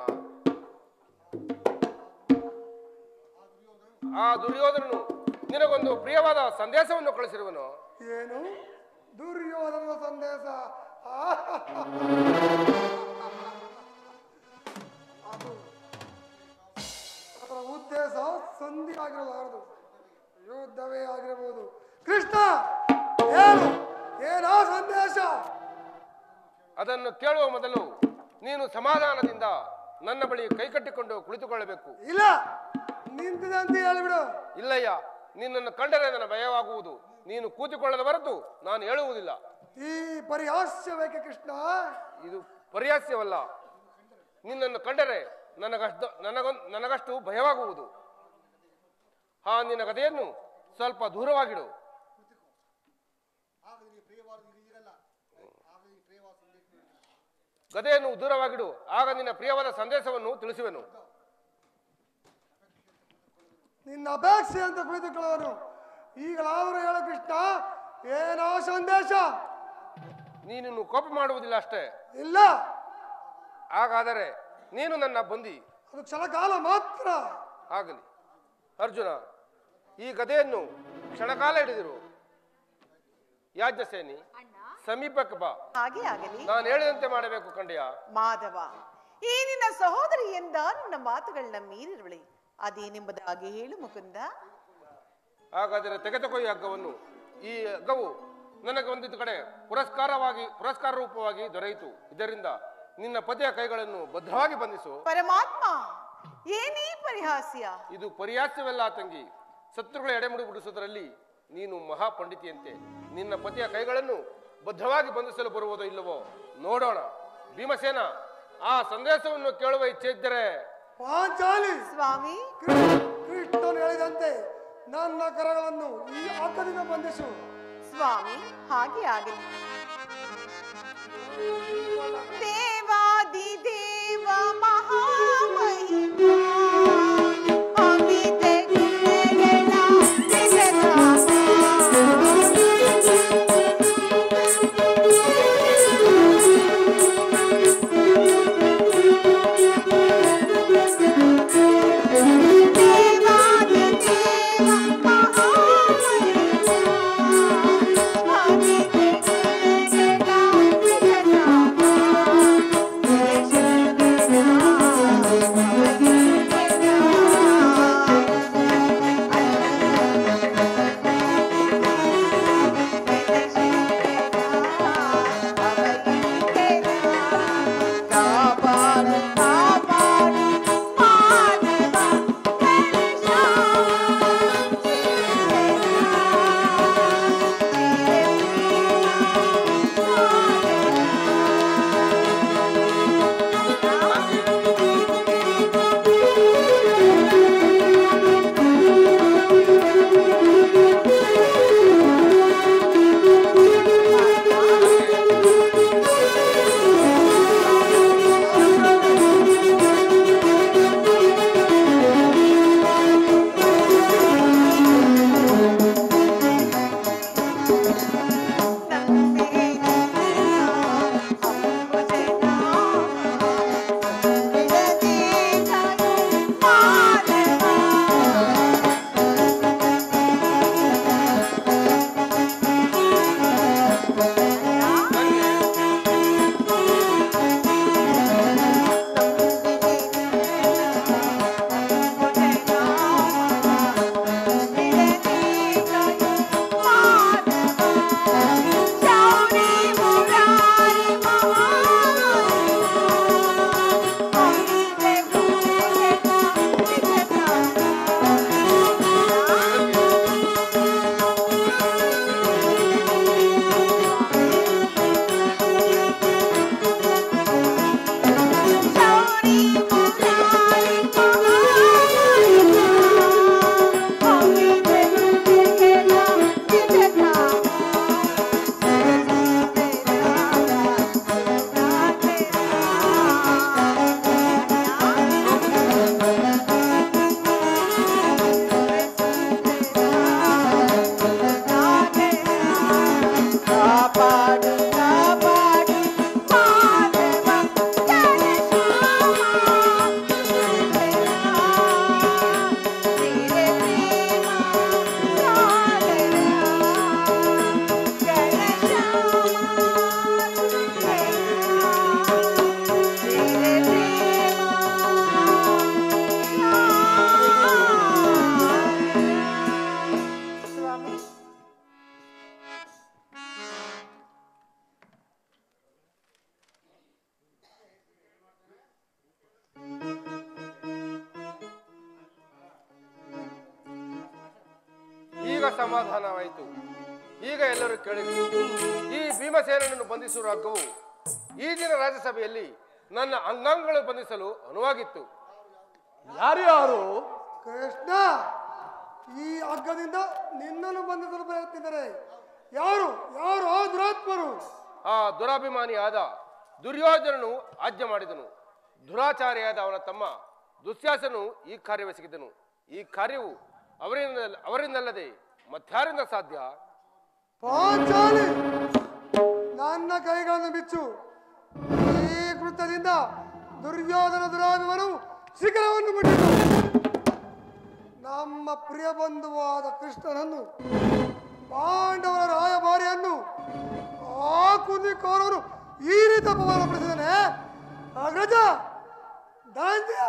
ಆ ದುರ್ಯೋಧನನು ನಿನಗೊಂದು ಪ್ರಿಯವಾದ ಸಂದೇಶವನ್ನು ಕಳಿಸಿರುವನು.
ಏನು ದುರ್ಯೋಧನ ಸಂದೇಶ? ಅದರ ಉದ್ದೇಶ ಸಂಧಿ ಆಗಿರಲಾರದು, ಯುದ್ಧವೇ ಆಗಿರಬಹುದು. ಕೃಷ್ಣ, ಏನೋ ಸಂದೇಶ?
ಅದನ್ನು ಕೇಳುವ ಮೊದಲು ನೀನು ಸಮಾಧಾನದಿಂದ ನನ್ನ ಬಳಿ ಕೈಕಟ್ಟಿಕೊಂಡು ಕುಳಿತುಕೊಳ್ಳಬೇಕು.
ಇಲ್ಲ, ನಿಂತಿದೆ ಅಂತ ಹೇಳಿಬಿಡು.
ಇಲ್ಲಯ್ಯ, ನಿನ್ನನ್ನು ಕಂಡರೆ ನನ್ನ ಭಯವಾಗುವುದು. ನೀನು ಕೂತಿಕೊಳ್ಳದ ಹೊರತು ನಾನು ಹೇಳುವುದಿಲ್ಲ.
ಈ ಪರಿಹಾಸ್ಯವೇಕೆ ಕೃಷ್ಣ?
ಇದು ಪರಿಹಾಸ್ಯವಲ್ಲ. ನಿನ್ನನ್ನು ಕಂಡರೆ ನನಗಷ್ಟು ಭಯವಾಗುವುದು. ನಿನ್ನ ಗದೆಯನ್ನು ಸ್ವಲ್ಪ ದೂರವಾಗಿಡು. ಗದೆಯನ್ನು ದೂರವಾಗಿಡು, ಆಗ ನಿನ್ನ ಪ್ರಿಯವಾದ ಸಂದೇಶವನ್ನು ತಿಳಿಸುವೆನು.
ನಿನ್ನ ಅಪೇಕ್ಷೆ ಅಂತ ಕುಳಿತುಕೊಳ್ಳೋನು ಈಗಲಾದರೂ ಹೇಳ ಕೃಷ್ಣ, ಏನೋ ಸಂದೇಶ?
ನೀನು ಕೋಪ ಮಾಡುವುದಿಲ್ಲ ಅಷ್ಟೇ?
ಇಲ್ಲ.
ಹಾಗಾದರೆ ನೀನು ನನ್ನ ಬಂದಿ.
ಅದು ಕ್ಷಣಕಾಲ ಮಾತ್ರ.
ಆಗಲಿ ಅರ್ಜುನ, ಈ ಗದೆಯನ್ನು ಕ್ಷಣಕಾಲ ಹಿಡಿದಿರು. ಯಾಜ್ಞಸೇನಿ, ಸಮೀಪಕ್ಕೆ ಬಾ.
ಹಾಗೆ ಆಗಲಿ.
ನಾನು ಹೇಳಿದಂತೆ ಮಾಡಬೇಕು ಕಂಡ್ಯ.
ಮಾಧವ, ಈ ನಿನ್ನ ಸಹೋದರಿಯಿಂದ ನನ್ನ ಮಾತುಗಳನ್ನ ಮೀರಿರುವಳೆ, ಅದೇನೆಂಬುದಾಗಿ ಹೇಳು ಮುಕುಂದ.
ಹಾಗಾದರೆ ತೆಗೆದುಕೊ ಈ ಹಗ್ಗವನ್ನು. ಈ ಹಗ್ಗವು ನನಗೆ ಒಂದಿದ್ದು ಕಡೆ ಪುರಸ್ಕಾರ ರೂಪವಾಗಿ ದೊರೆಯಿತು. ಇದರಿಂದ ನಿನ್ನ ಪತಿಯ ಕೈಗಳನ್ನು ಭದ್ರವಾಗಿ ಬಂಧಿಸು.
ಪರಮಾತ್ಮ, ಏನೀ ಪರಿಹಾಸ್ಯ?
ಇದು ಪರಿಹಾಸ್ಯವಲ್ಲ ತಂಗಿ. ಶತ್ರುಗಳ ಎಡೆಮುಡಿ ಬಿಡಿಸುವುದರಲ್ಲಿ ನೀನು ಮಹಾಪಂಡಿತಿಯಂತೆ. ನಿನ್ನ ಪತಿಯ ಕೈಗಳನ್ನು ಭದ್ರವಾಗಿ ಬಂಧಿಸಲು ಬರುವುದೋ ಇಲ್ಲವೋ ನೋಡೋಣ. ಭೀಮಸೇನ, ಆ ಸಂದೇಶವನ್ನು ಕೇಳುವ ಇಚ್ಛೆ ಇದ್ದರೆ.
ಪಾಂಚಾಲಿ
ಸ್ವಾಮಿ,
ಕೃಷ್ಣನು ಹೇಳಿದಂತೆ ನನ್ನ ಕರಗಳನ್ನು ಈ ಹಗ್ಗದಿಂದ ಬಂಧಿಸು.
ಸ್ವಾಮಿ, ಹಾಗೆ ಆಗಲಿ. ದೇವಾದಿ ದೇವ ಮಹಾಮಹಿಮ ಅಮಿತ ಗುಣಗಳ ದೇವಾದಿ ದೇವ ಮಹಾಮಹಿಮ ಅಮಿತ
ಸಮಾಧಾನವಾಯಿತು. ಈಗ ಎಲ್ಲರೂ ಕೇಳಿರಿ, ಈ ಭೀಮಸೇನನನ್ನು ಬಂಧಿಸುವ ಹಗ್ಗವು ಈ ದಿನ ರಾಜ್ಯಸಭೆಯಲ್ಲಿ ನನ್ನ ಅಂಗಾಂಗಗಳು ಬಂಧಿಸಲು ಅನುವಾಗಿತ್ತು.
ಯಾರ್ಯಾರು?
ಕೃಷ್ಣ, ಈ ಹಗ್ಗದಿಂದ ನಿನ್ನನ್ನು ಬಂಧಿಸಲು ಪ್ರಯತ್ನಿಸಿದರೆ ಯಾರು ಯಾರು ಆ ದುರಾತ್ಮರು?
ಆ ದುರಾಭಿಮಾನಿಯಾದ ದುರ್ಯೋಧನನು ಆಜ್ಞೆ ಮಾಡಿದನು. ದುರಾಚಾರಿಯಾದ ಅವನ ತಮ್ಮ ದುಶ್ಯಾಸನು ಈ ಕಾರ್ಯವೆಸಗಿದನು. ಈ ಕಾರ್ಯವು ಅವರಿಂದಲ್ಲದೆ ಮತ್ತಾರಿಂದ ಸಾಧ್ಯ?
ಪಾಂಚಾಲಿ, ನನ್ನ ಕೈಗಳನ್ನು ಬಿಚ್ಚು. ಈ ಕೃತ್ಯದಿಂದ ದುರ್ಯೋಧನ ದುರಾಭಿಮಾನವು ಶಿಖರವನ್ನು ಮುಟ್ಟಿತು. ನಮ್ಮ ಪ್ರಿಯ ಬಂಧುವಾದ ಕೃಷ್ಣನನ್ನು, ಪಾಂಡವರ ರಾಯಭಾರಿಯನ್ನು ಆ ಕುಂದಿಕೋರವರು ಈ ರೀತಿ ಅಪಮಾನಪಡಿಸಿದನೆ. ಅಗ್ರಜ, ಧನಂಜಯ,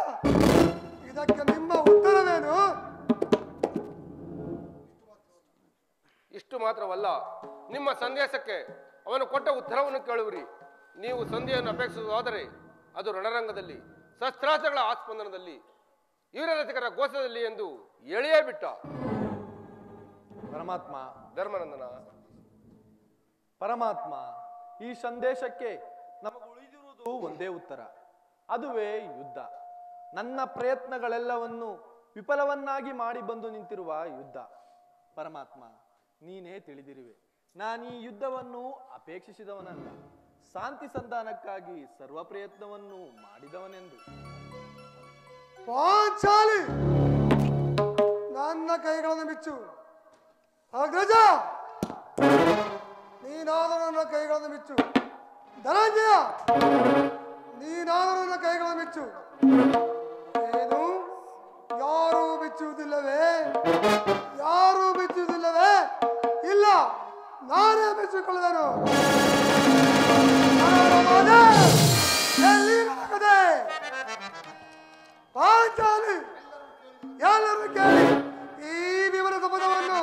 ಇದಕ್ಕೆ ನಿಮ್ಮ ಉತ್ತರವೇನು?
ಇಷ್ಟು ಮಾತ್ರವಲ್ಲ, ನಿಮ್ಮ ಸಂದೇಶಕ್ಕೆ ಅವನು ಕೊಟ್ಟ ಉತ್ತರವನ್ನು ಕೇಳುವಿರಿ. ನೀವು ಸಂಧಿಯನ್ನು ಅಪೇಕ್ಷಿಸುವುದಾದರೆ ಅದು ರಣರಂಗದಲ್ಲಿ, ಶಸ್ತ್ರಾಸ್ತ್ರಗಳ ಆಸ್ಪಂದನದಲ್ಲಿ, ವೀರರಥಿಕರ ಗೋಸದಲ್ಲಿ ಎಂದು ಹೇಳಿಯೇ ಬಿಟ್ಟ.
ಪರಮಾತ್ಮ,
ಧರ್ಮನಂದನ,
ಪರಮಾತ್ಮ, ಈ ಸಂದೇಶಕ್ಕೆ ನಮಗುಳಿದಿರುವುದು ಒಂದೇ ಉತ್ತರ, ಅದುವೇ ಯುದ್ಧ. ನನ್ನ ಪ್ರಯತ್ನಗಳೆಲ್ಲವನ್ನು ವಿಫಲವನ್ನಾಗಿ ಮಾಡಿ ಬಂದು ನಿಂತಿರುವ ಯುದ್ಧ. ಪರಮಾತ್ಮ, ನೀನೇ ತಿಳಿದಿರುವೆ, ನಾನೀ ಯುದ್ಧವನ್ನು ಅಪೇಕ್ಷಿಸಿದವನಲ್ಲ, ಶಾಂತಿ ಸಂಧಾನಕ್ಕಾಗಿ ಸರ್ವ ಪ್ರಯತ್ನವನ್ನು ಮಾಡಿದವನೆಂದು.
ಪಾಂಚಾಲಿ, ನನ್ನ ಕೈಗಳನ್ನು ಬಿಚ್ಚು. ಅಗ್ರಜ, ನೀನಾದರೂ ನನ್ನ ಕೈಗಳನ್ನು ಬಿಚ್ಚು. ಧನಂಜಯ, ನೀನಾದರೂ ನನ್ನ ಕೈಗಳನ್ನು ಬಿಚ್ಚು. ಏನು, ಯಾರೂ ಬಿಚ್ಚುವುದಿಲ್ಲವೇ? ಯಾರೂ ಬಿಚ್ಚುವುದಿಲ್ಲವೇ? ಇಲ್ಲ, ನಾನೇ ಬಿಚ್ಚಿಕೊಳ್ಳುವೆನು. ಪಾಂಚಾಲಿ, ಎಲ್ಲರೂ ಕೇಳಿ ಈ ವಿವರ ಸಂಬಂಧವನ್ನು.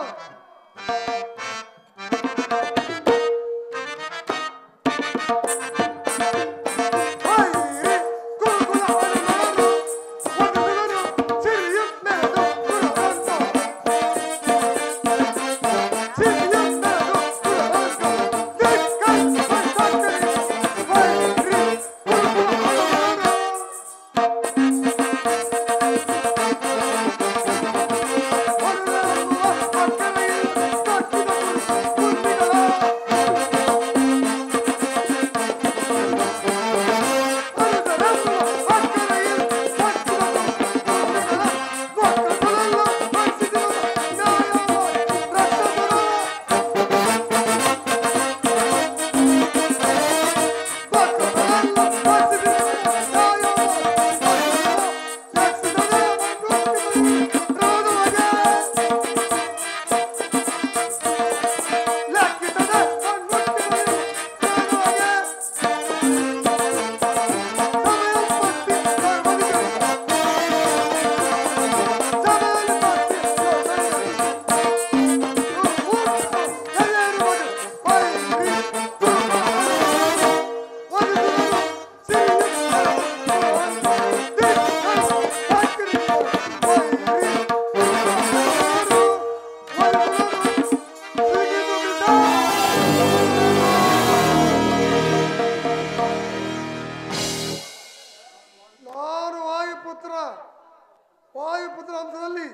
ವಾಯುಪುತ್ರ ಅಂಶದಲ್ಲಿ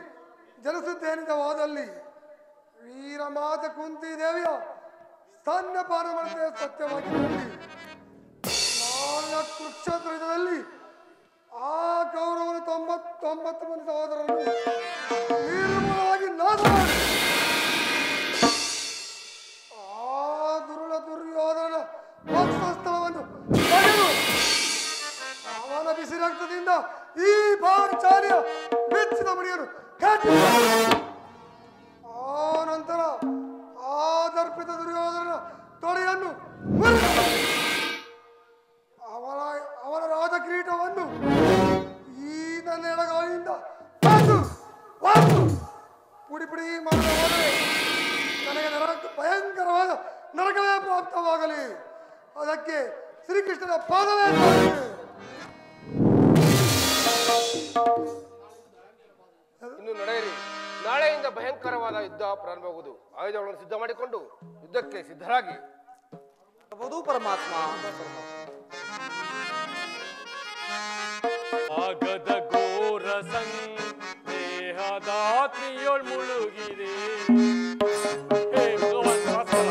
ಜನಿಸುತ್ತೇನಿದ್ದ ವಾದಲ್ಲಿ ವೀರಮಾತ ಕುಂತಿ ದೇವಿಯ ಸ್ತನ್ಯಪಾನ ಮಾಡುತ್ತೆ ಸತ್ಯವಾಗಿ ನೋಡಿ. ಕುರುಕ್ಷೇತ್ರ ಯುದ್ಧದಲ್ಲಿ ಆ ಕೌರವನ 99 ಮಂದಿ ಸಹೋದರರನ್ನು ನಿರ್ಮೂಲವಾಗಿ ನಾಶ ಮಾಡಿ ಆ ದುರುಳ ದುರ್ಯೋಧನ ವಕ್ಷಸ್ಥಳವನ್ನು ಪಡೆದು ಅವನ ಬಿಸಿ ರಕ್ತದಿಂದ ಈ ಪಾಂಚಾಲಿಯ ಮೆಚ್ಚಿದ ಮಣಿಯನ್ನು ಕಟ್ಟಿ ಆ ನಂತರ ಆ ದರ್ಪಿತ ದುರ್ಯೋಧನ ತೊಡೆಯನ್ನು ಅವನ ರಾಜ ಕಿರೀಟವನ್ನು ಈ ನನ್ನ ಎಡಗಾಲಿಯಿಂದ ಪುಡಿ ಪುಡಿ ಮಾಡದ ಹೋದರೆ ನನಗೆ ಭಯಂಕರವಾದ ನರಕವೇ ಪ್ರಾಪ್ತವಾಗಲಿ. ಅದಕ್ಕೆ ಶ್ರೀಕೃಷ್ಣನ ಪಾದವೇ
ಇನ್ನು ನಡೆಯಿರಿ. ನಾಳೆಯಿಂದ ಭಯಂಕರವಾದ ಯುದ್ಧ ಪ್ರಾರಂಭವಾಗುವುದು. ಆಯುಧಗಳನ್ನು ಸಿದ್ಧ ಮಾಡಿಕೊಂಡು ಯುದ್ಧಕ್ಕೆ ಸಿದ್ಧರಾಗಿ.
ಪ್ರಭು ಪರಮಾತ್ಮ.
ಆಗದ ಘೋರ ಸಂದೇಹದಾತ್ರಿಯೊಳ್ ಮುಳುಗಿದೆ. ಹೇ ಭಗವಾನ್ ಭಾಸ್ಕರ,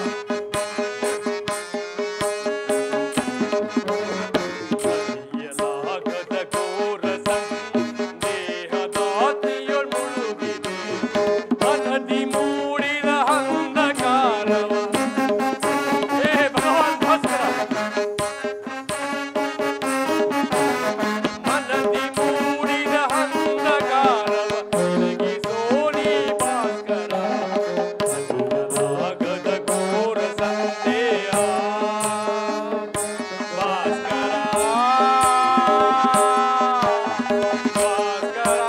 ಅರಿಯಲಾಗದ ಘೋರ ಸಂದೇಹದಾತ್ರಿಯೊಳ್ ಮುಳುಗಿದೆ. ಅನದಿ ಮೂಡಿದ ಅಂಧಕಾರವ. ಹೇ ಭಗವಾನ್ ಭಾಸ್ಕರ, ಮನದಿ ಮೂಡಿದ ಅಂಧಕಾರವ ತಿರುಗಿಸೋಣಿ ಭಾಸ್ಕರ. ಅರಿಯಲಾಗದ ಘೋರ ಸಂದೇಹ ಭಾಸ್ಕರ, ಭಾಸ್ಕರ.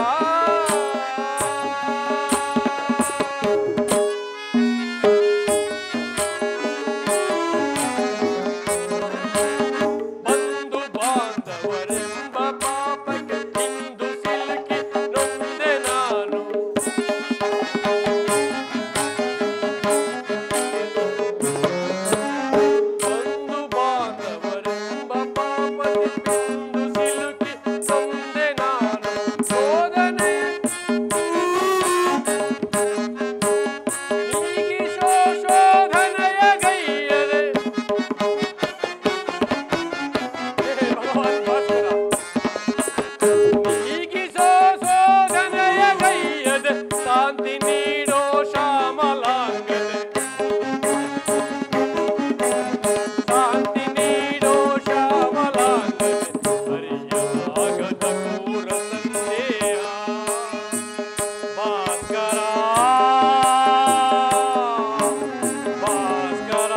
ಬಂಧು ಬಾಂಧವರೆಂಬ ಪಾಪಕ್ಕೆ ಇಂದು ಸಿಲುಕಿ ನೊಂದೆ ನಾನು. ಬಂಧು ಬಾಂಧವರೆಂಬ ಪಾಪಕ್ಕೆ ಇಂದು ಸಿಲುಕಿ ನೊಂದೆ ನಾನು. ಶೋಧನೆ ನೀಗಿಸೋ ಶೋಧನೆಯ ಗೈಯದೆ. ಹೇ ಭಗವಾನ್ ಭಾಸ್ಕರ, ನೀಗಿಸೋ ಶೋಧನೆಯ ಗೈಯದೆ. ಶಾಂತಿ ನೀಡೋ ಶ್ಯಾಮಲಾಂಗದೆ. ಶಾಂತಿ ನೀಡೋ ಶ್ಯಾಮಲಾಂಗದೆ. ಅರಿಯಲಾಗದ ಘೋರ ಸಂದೇಹ ಭಾಸ್ಕರ, ಭಾಸ್ಕರ.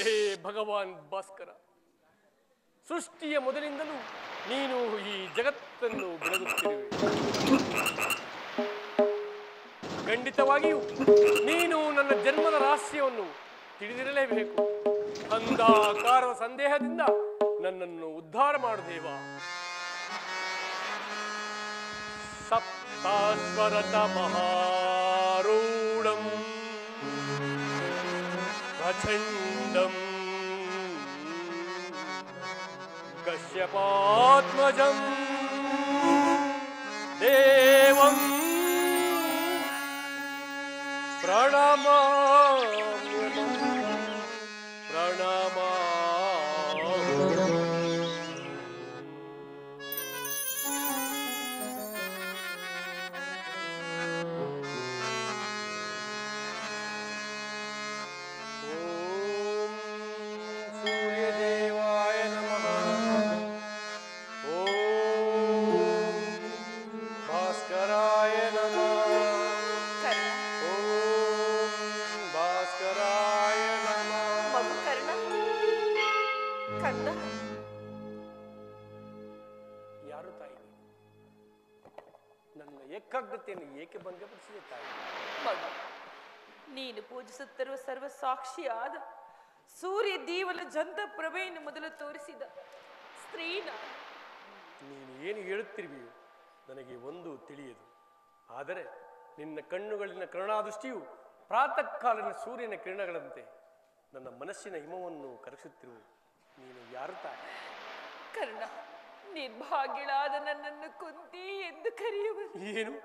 ಹೇ ಭಗವಾನ್ ಭಾಸ್ಕರ, ಸೃಷ್ಟಿಯ ಮೊದಲಿಂದಲೂ ನೀನು ಈ ಜಗತ್ತನ್ನು ಬೆಳಗುತ್ತಿರುವೆ. ಖಂಡಿತವಾಗಿಯೂ ನೀನು ನನ್ನ ಜನ್ಮದ ರಹಸ್ಯವನ್ನು ತಿಳಿದಿರಲೇಬೇಕು. ಅಂಧಾಕಾರದ ಸಂದೇಹದಿಂದ ನನ್ನನ್ನು ಉದ್ಧಾರ ಮಾಡು ದೇವ. ಸಪ್ತಾಸ್ವರತ ಮಹಾರೂಢಂ ಪ್ರಚಂಡಂ ಕಶ್ಯಪಾತ್ಮಜಂ ದೇವಂ ಪ್ರಣಮಾಮ್ಯಹಂ, ಪ್ರಣಮಾಮ್ಯಹಂ. ಓಂ ಸೂರ್ಯದೇವಾಯ ನಮಃ. ಓಂ ಭಾಸ್ಕರಾಯ ನಮಃ.
ಕರ್ಣ,
ಓಂ ಭಾಸ್ಕರಾಯ ನಮಃ.
ಮಗು ಕರ್ಣ, ಕಂದ,
ಯಾರು ತಾಯಿ? ನನ್ನ ಏಕಾಗ್ರತೆಯನ್ನು ಏಕೆ ಭಂಗಪಡಿಸಿದೆ ತಾಯಿ?
ಮಗು, ನೀನು ಪೂಜಿಸುತ್ತಿರುವ ಸರ್ವ ಸಾಕ್ಷಿಯಾದ ಸೂರ್ಯ ದೇವನ ಜಂತ ಪ್ರಭೆಯನ್ನು ಮೊದಲು ತೋರಿಸಿದ ಸ್ತ್ರೀ ನಾನು.
ನೀನು ಏನು ಹೇಳುತ್ತಿರುವೆಯೋ ನನಗೆ ಒಂದು ತಿಳಿಯದು. ಆದರೆ ನಿನ್ನ ಕಣ್ಣುಗಳಿನ ಕರುಣಾದೃಷ್ಟಿಯು ಪ್ರಾತಃ ಕಾಲಿನ ಸೂರ್ಯನ ಕಿರಣಗಳಂತೆ ನನ್ನ ಮನಸ್ಸಿನ ಹಿಮವನ್ನು ಕರಗಿಸುತ್ತಿರುವು. ನೀನು ಯಾರು ತಾಯಿ?
ಕರ್ಣ, ನಿರ್ಭಾಗ್ಯಳಾದ ನನ್ನನ್ನು ಕುಂತಿ ಎಂದು ಕರೆಯುವರು.
ಏನು?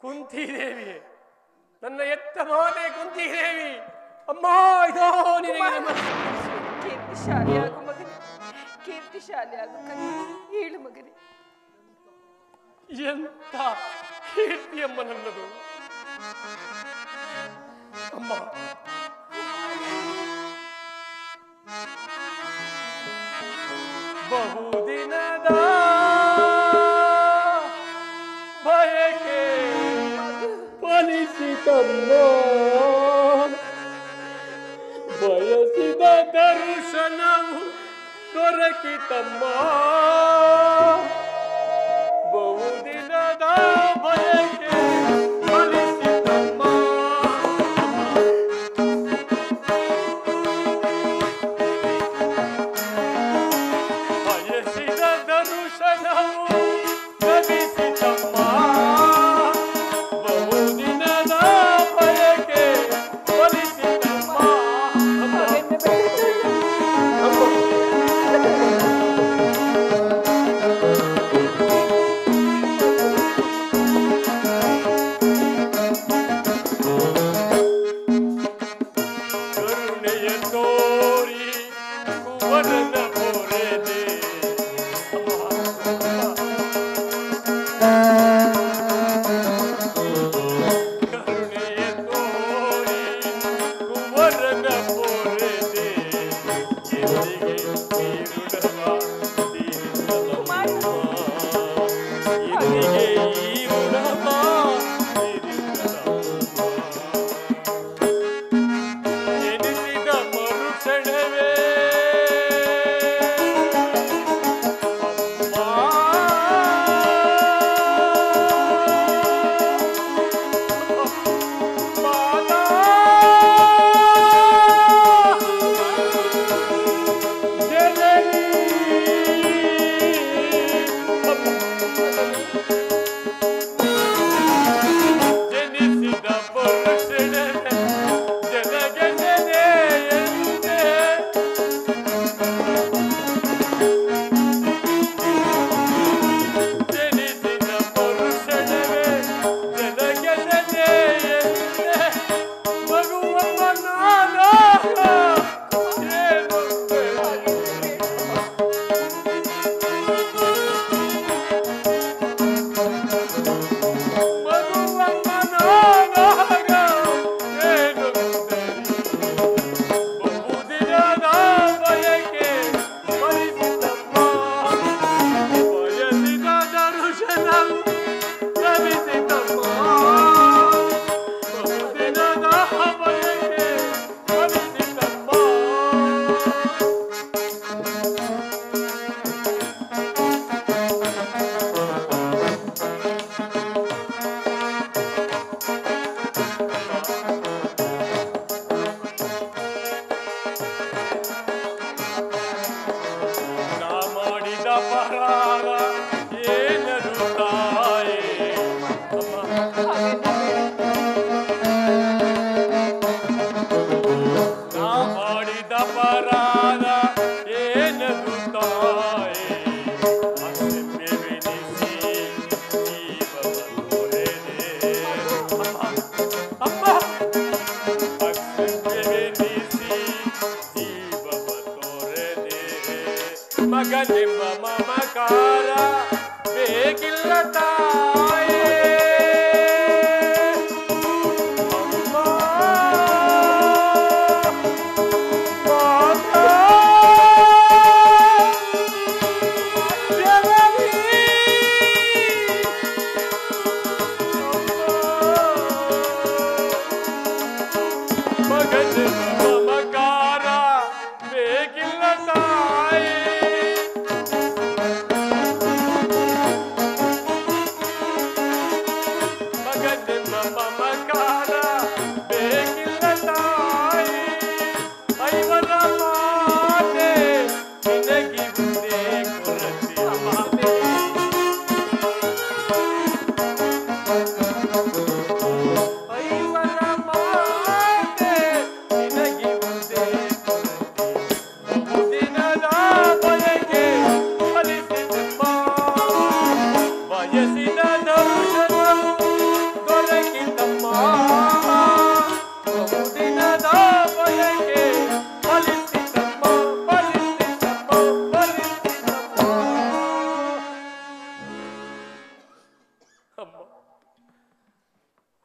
ಕುಂತಿದೇವಿಯೇ? ನನ್ನ ಎತ್ತ ಮಾತೆ ಕುಂತಿದೇವಿ. ಅಮ್ಮ, ಇದೋ ನಿನಗೆ ನಮಸ್ಕಾರ.
ಕೀರ್ತಿಶಾಲಿಯಾಗು ಮಗನೇ, ಕೀರ್ತಿಶಾಲಿಯಾಗು ಕರ್ಣ. ಹೇಳು ಮಗನೇ.
ಎಂತ ಕೀರ್ತಿಯಮ್ಮ ನನ್ನದು. ಅಮ್ಮ, ಬಹುದಿನದ ಬಯಕೆ ಫಲಿಸಿತಮ್ಮ. ಬಯಸಿದ ದರ್ಶನವು ದೊರಕಿತಮ್ಮ. ಬಹುದಿನದ ಬಯಕೆ ಫಲಿಸಿತಮ್ಮ.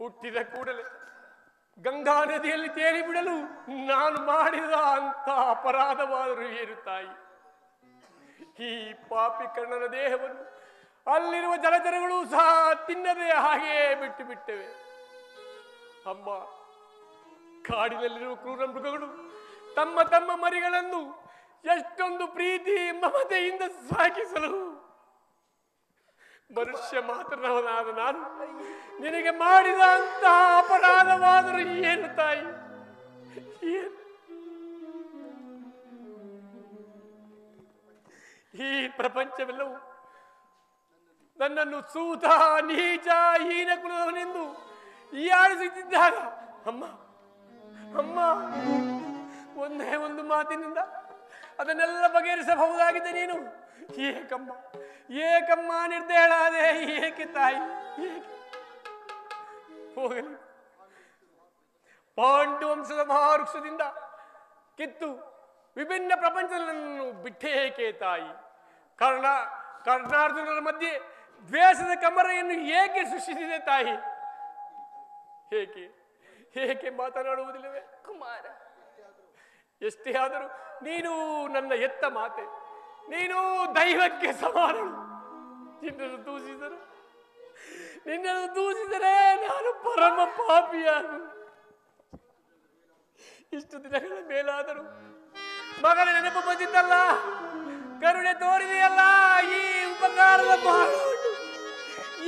ಹುಟ್ಟಿದ ಕೂಡಲೇ ಗಂಗಾ ನದಿಯಲ್ಲಿ ತೇಲಿ ಬಿಡಲು ನಾನು ಮಾಡಿದ ಅಂತ ಅಪರಾಧವಾದರೂ ಏನು ತಾಯಿ? ಈ ಪಾಪಿ ಕಣ್ಣನ ದೇಹವನ್ನು ಅಲ್ಲಿರುವ ಜಲಚರಗಳು ಸಹ ತಿನ್ನದೆ ಹಾಗೆಯೇ ಬಿಟ್ಟು ಬಿಟ್ಟವೆ. ಅಮ್ಮ, ಕಾಡಿನಲ್ಲಿರುವ ಕ್ರೂರ ಮೃಗಗಳು ತಮ್ಮ ತಮ್ಮ ಮರಿಗಳನ್ನು ಎಷ್ಟೊಂದು ಪ್ರೀತಿ ಮಮತೆಯಿಂದ ಸಾಕಿಸಲು ಮನುಷ್ಯ ಮಾತ್ರನವನಾದ ನಾನು ನಿನಗೆ ಮಾಡಿದ ಅಂತ ಅಪರಾಧವಾದರೂ ಏನು ತಾಯಿ? ಏನು? ಈ ಪ್ರಪಂಚವೆಲ್ಲವೂ ನನ್ನನ್ನು ಸೂತ ನೀಚ ಹೀನ ಕುಲದವನೆಂದು ಹೀಯಾಳಿಸುತ್ತಿದ್ದಾಗ ಅಮ್ಮ ಅಮ್ಮ ಒಂದೇ ಒಂದು ಮಾತಿನಿಂದ ಅದನ್ನೆಲ್ಲ ಬಗೆಹರಿಸಬಹುದಾಗಿದೆ ನೀನು. ಏಕಮ್ಮ ಏಕಮ್ಮ ನಿರ್ದೇಳಾದೆ, ಏಕೆ ತಾಯಿ ಏಕೆ? ಹೋಗಲಿ, ಪಾಂಡು ವಂಶದ ಮಹಾವೃಕ್ಷದಿಂದ ಕಿತ್ತು ವಿಭಿನ್ನ ಪ್ರಪಂಚವನ್ನು ಬಿಟ್ಟೇಕೆ ತಾಯಿ? ಕರ್ಣಾರ್ಜುನರ ಮಧ್ಯೆ ದ್ವೇಷದ ಕಮರೆಯನ್ನು ಏಕೆ ಸೃಷ್ಟಿಸಿದೆ ತಾಯಿ? ಏಕೆ ಏಕೆ ಮಾತನಾಡುವುದಿಲ್ಲವೇ?
ಕುಮಾರ,
ಎಷ್ಟೇ ಆದರೂ ನೀನು ನನ್ನ ಎತ್ತ ಮಾತೆ, ನೀನು ದೈವಕ್ಕೆ ಸಮಾನಳು. ನಿನ್ನನ್ನು ದೂಷಿದರೆ ನಾನು ಪರಮ ಪಾಪಿಯಾನು. ಇಷ್ಟು ದಿನಗಳ ಮೇಲಾದರೂ ಮಗನ ನೆನಪು ಬಂದಿದ್ದಲ್ಲ, ಕರುಣೆ ತೋರಿದೆಯಲ್ಲ, ಈ ಉಪಕಾರದ ಮಾಡುವುದು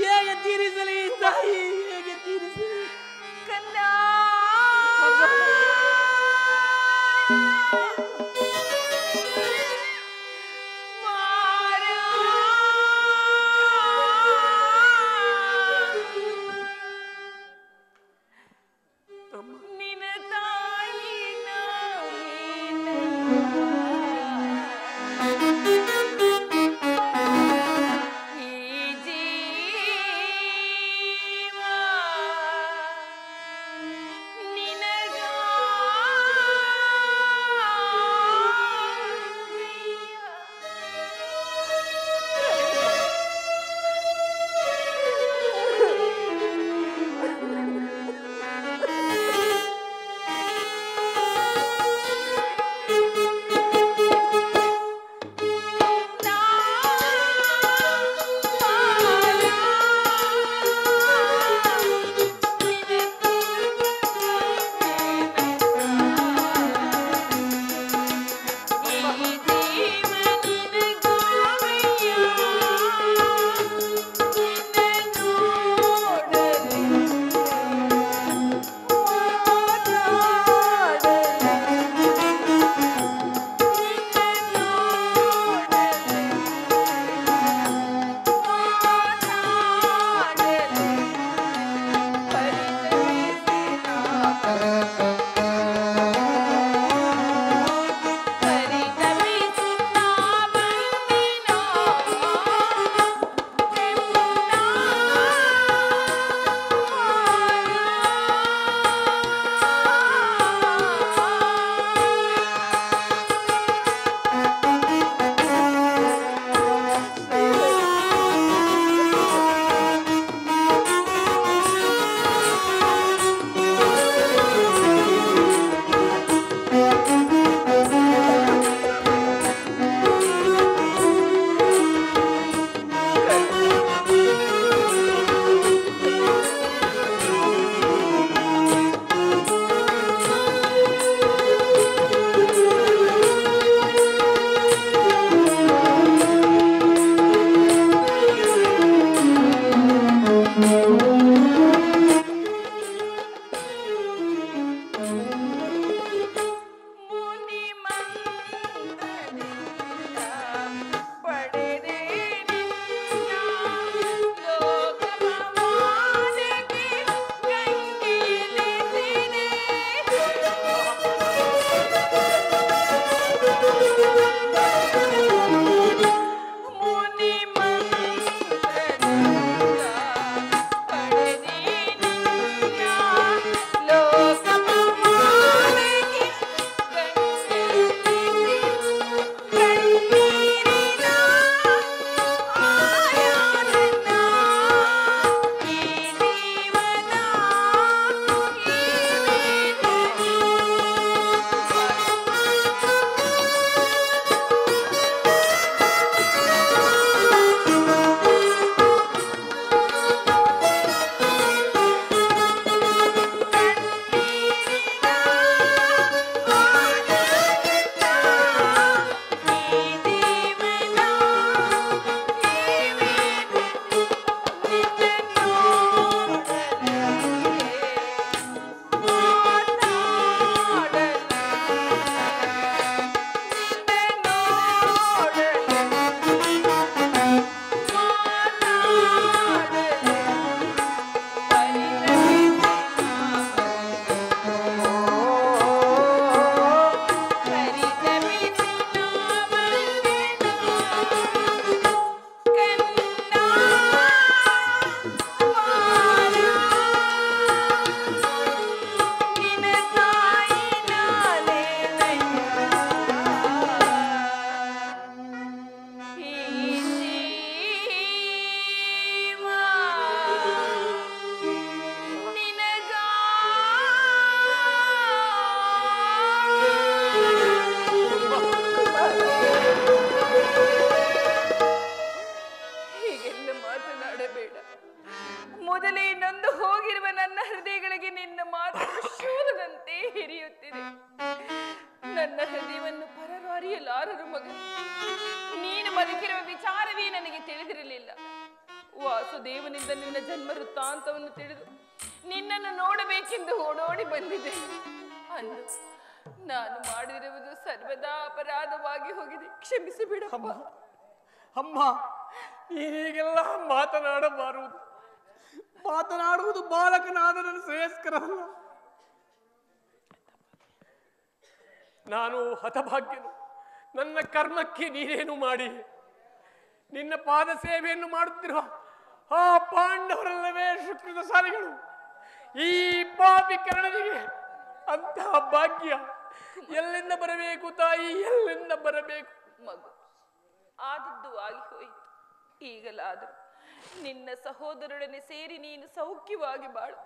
ಹೇಗೆ ತೀರಿಸಲಿ ತಾಯಿ, ಹೇಗೆ ತೀರಿಸಲಿ?
ಕನ್ನ
ಮೊದಲೇ ನೊಂದು ಹೋಗಿರುವ ನನ್ನ ಹೃದಯಗಳಿಗೆ ನಿನ್ನ ಮಾತು ಶೂಲದಂತೆ ಹಿರಿಯುತ್ತಿದೆ. ನನ್ನ ಹೃದಯವನ್ನು ಪರರು ಅರಿಯಲಾರರು ಮಗ. ನೀನು ಬದುಕಿರುವ ವಿಚಾರವೇ ನನಗೆ ತಿಳಿದಿರಲಿಲ್ಲ. ವಾಸುದೇವನಿಂದ ನಿನ್ನ ಜನ್ಮ ವೃತ್ತಾಂತವನ್ನು ತಿಳಿದು ನಿನ್ನನ್ನು ನೋಡಬೇಕೆಂದು ಓಡೋಡಿ ಬಂದಿದ್ದೆ. ಅಂದು ನಾನು ಮಾಡಿರುವುದು ಸರ್ವದಾ ಅಪರಾಧವಾಗಿ ಹೋಗಿದೆ. ಕ್ಷಮಿಸಿ ಬಿಡಪ್ಪ.
ಅಮ್ಮ, ಹೀಗೆಲ್ಲ ಮಾತನಾಡುವುದು ಬಾಲಕನಾದ ನನ್ನ ಶ್ರೇಯಸ್ಕರವಲ್ಲ. ನಾನು ಹತಭಾಗ್ಯನು. ನನ್ನ ಕರ್ಮಕ್ಕೆ ನೀನೇನು ಮಾಡಿ ನಿನ್ನ ಪಾದ ಸೇವೆಯನ್ನು ಮಾಡುತ್ತಿರುವ ಆ ಪಾಂಡವರಲ್ಲವೇ ಶುಕ್ರದಶಾಲಿಗಳು. ಈ ಪಾಪಿ ಕರ್ಣನಿಗೆ ಅಂತಹ ಭಾಗ್ಯ ಎಲ್ಲಿಂದ ಬರಬೇಕು ತಾಯಿ, ಎಲ್ಲಿಂದ ಬರಬೇಕು?
ಮಗು, ಆದದ್ದು ಆಗಿ ಹೋಯಿತು. ಈಗಲಾದರೂ ನಿನ್ನ ಸಹೋದರರೊಡನೆ ಸೇರಿ ನೀನು ಸೌಖ್ಯವಾಗಿ ಬಾಳು.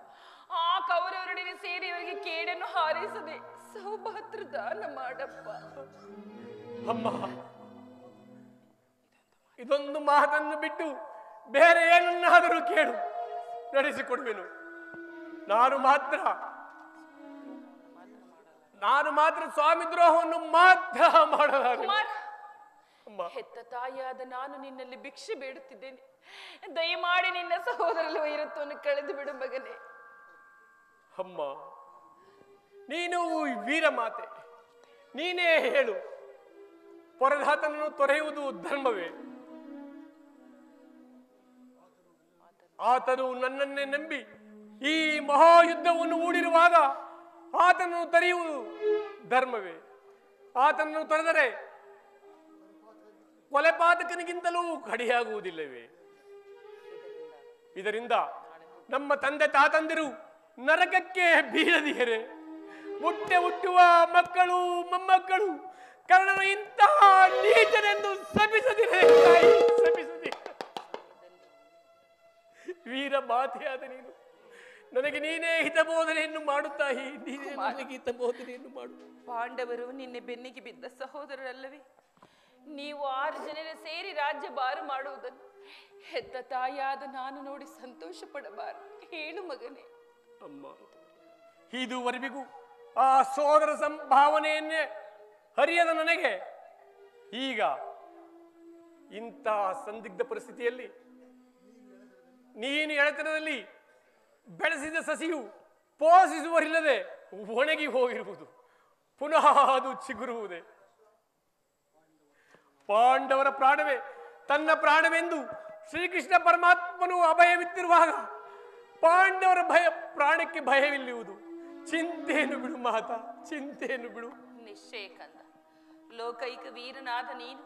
ಆ ಕೌರವರೊಡನೆ ಸೇರಿ ಅವರಿಗೆ ಕೇಡನ್ನು ಹಾರೈಸದೆ ಸೌಭಾತೃ ದಾನ ಮಾಡಪ್ಪ.
ಅಮ್ಮ, ಇದೊಂದು ಮಾತನ್ನು ಬಿಟ್ಟು ಬೇರೆ ಏನನ್ನಾದರೂ ಕೇಳು, ನಡೆಸಿಕೊಡುವೆನು. ನಾನು ಮಾತ್ರ ಸ್ವಾಮಿ ದ್ರೋಹವನ್ನು ಮಾತ್ರ ಮಾಡಲಾರೆ.
ಹೆತ್ತ ತಾಯಿಯಾದ ನಾನು ನಿನ್ನಲ್ಲಿ ಭಿಕ್ಷೆ ಬೇಡುತ್ತಿದ್ದೇನೆ. ದಯಮಾಡಿ ನಿನ್ನ ಸಹೋದರರ ವೈರತ್ವವನ್ನು ಕಳೆದು ಬಿಡು ಮಗನೇ.
ಅಮ್ಮ, ನೀನು ವೀರ ಮಾತೆ, ನೀನೇ ಹೇಳು, ಪರದಾತನನ್ನು ತೊರೆಯುವುದು ಧರ್ಮವೇ? ಆತನು ನನ್ನನ್ನೇ ನಂಬಿ ಈ ಮಹಾಯುದ್ಧವನ್ನು ಹೂಡಿರುವಾಗ ಆತನನ್ನು ತೊರೆಯುವುದು ಧರ್ಮವೇ? ಆತನನ್ನು ತೊರೆದರೆ ಕೊಲೆಪಾತಕನಿಗಿಂತಲೂ ಕಡಿಯಾಗುವುದಿಲ್ಲವೇ? ಇದರಿಂದ ನಮ್ಮ ತಂದೆ ತಾತಂದಿರು ನರಕಕ್ಕೆ ಬೀಳದಿಯರೆ ಹುಟ್ಟುವ ಮಕ್ಕಳು ಮೊಮ್ಮಕ್ಕಳು ಕರ್ಣನ ಇಂತಹ ನೀಚನೆಂದು ಶಪಿಸದಿರೇ ತಾಯಿ, ಶಪಿಸದಿರ. ವೀರ ಮಾತೆಯಾದ ನೀನು ನನಗೆ ನೀನೇ ಹಿತಬೋಧನೆಯನ್ನು ಮಾಡು ತಾಯಿ, ನೀನೇ ನನಗೆ ಹಿತಬೋಧನೆಯನ್ನು ಮಾಡು.
ಪಾಂಡವರು ನಿನ್ನೆ ಬೆನ್ನಿಗೆ ಬಿದ್ದ ಸಹೋದರರಲ್ಲವೇ? ನೀವು 6 ಜನರ ಸೇರಿ ರಾಜ್ಯ ಬಾರು ಮಾಡುವುದನ್ನು ಹೆತ್ತ ತಾಯಿಯಾದ ನಾನು ನೋಡಿ ಸಂತೋಷ ಪಡಬಾರದು. ಹೇಳು ಮಗನೇ.
ಅಮ್ಮ, ಇದುವರೆಗೂ ಆ ಸೋದರ ಸಂಭಾವನೆಯನ್ನೇ ಹರಿಯದ ನನಗೆ ಈಗ ಇಂತಹ ಸಂದಿಗ್ಧ ಪರಿಸ್ಥಿತಿಯಲ್ಲಿ ನೀನು ಎಳೆತನದಲ್ಲಿ ಬೆಳೆಸಿದ ಸಸಿಯು ಪೋಷಿಸುವರಿಲ್ಲದೆ ಒಣಗಿ ಹೋಗಿರುವುದು, ಪುನಃ ಅದು ಚಿಗುರುವುದೇ? ಪಾಂಡವರ ಪ್ರಾಣವೇ ತನ್ನ ಪ್ರಾಣವೆಂದು ಶ್ರೀಕೃಷ್ಣ ಪರಮಾತ್ಮನು ಅಭಯವಿತ್ತಿರುವಾಗ ಪಾಂಡವರ ಪ್ರಾಣಕ್ಕೆ ಭಯವಿಲ್ಲುವುದು. ಚಿಂತೆಯನ್ನು ಬಿಡು ಮಾತಾ, ಚಿಂತೆಯನ್ನು ಬಿಡು.
ನಿಶ್ಚಯ ಕಂದ, ಲೋಕೈಕ ವೀರನಾದ ನೀನು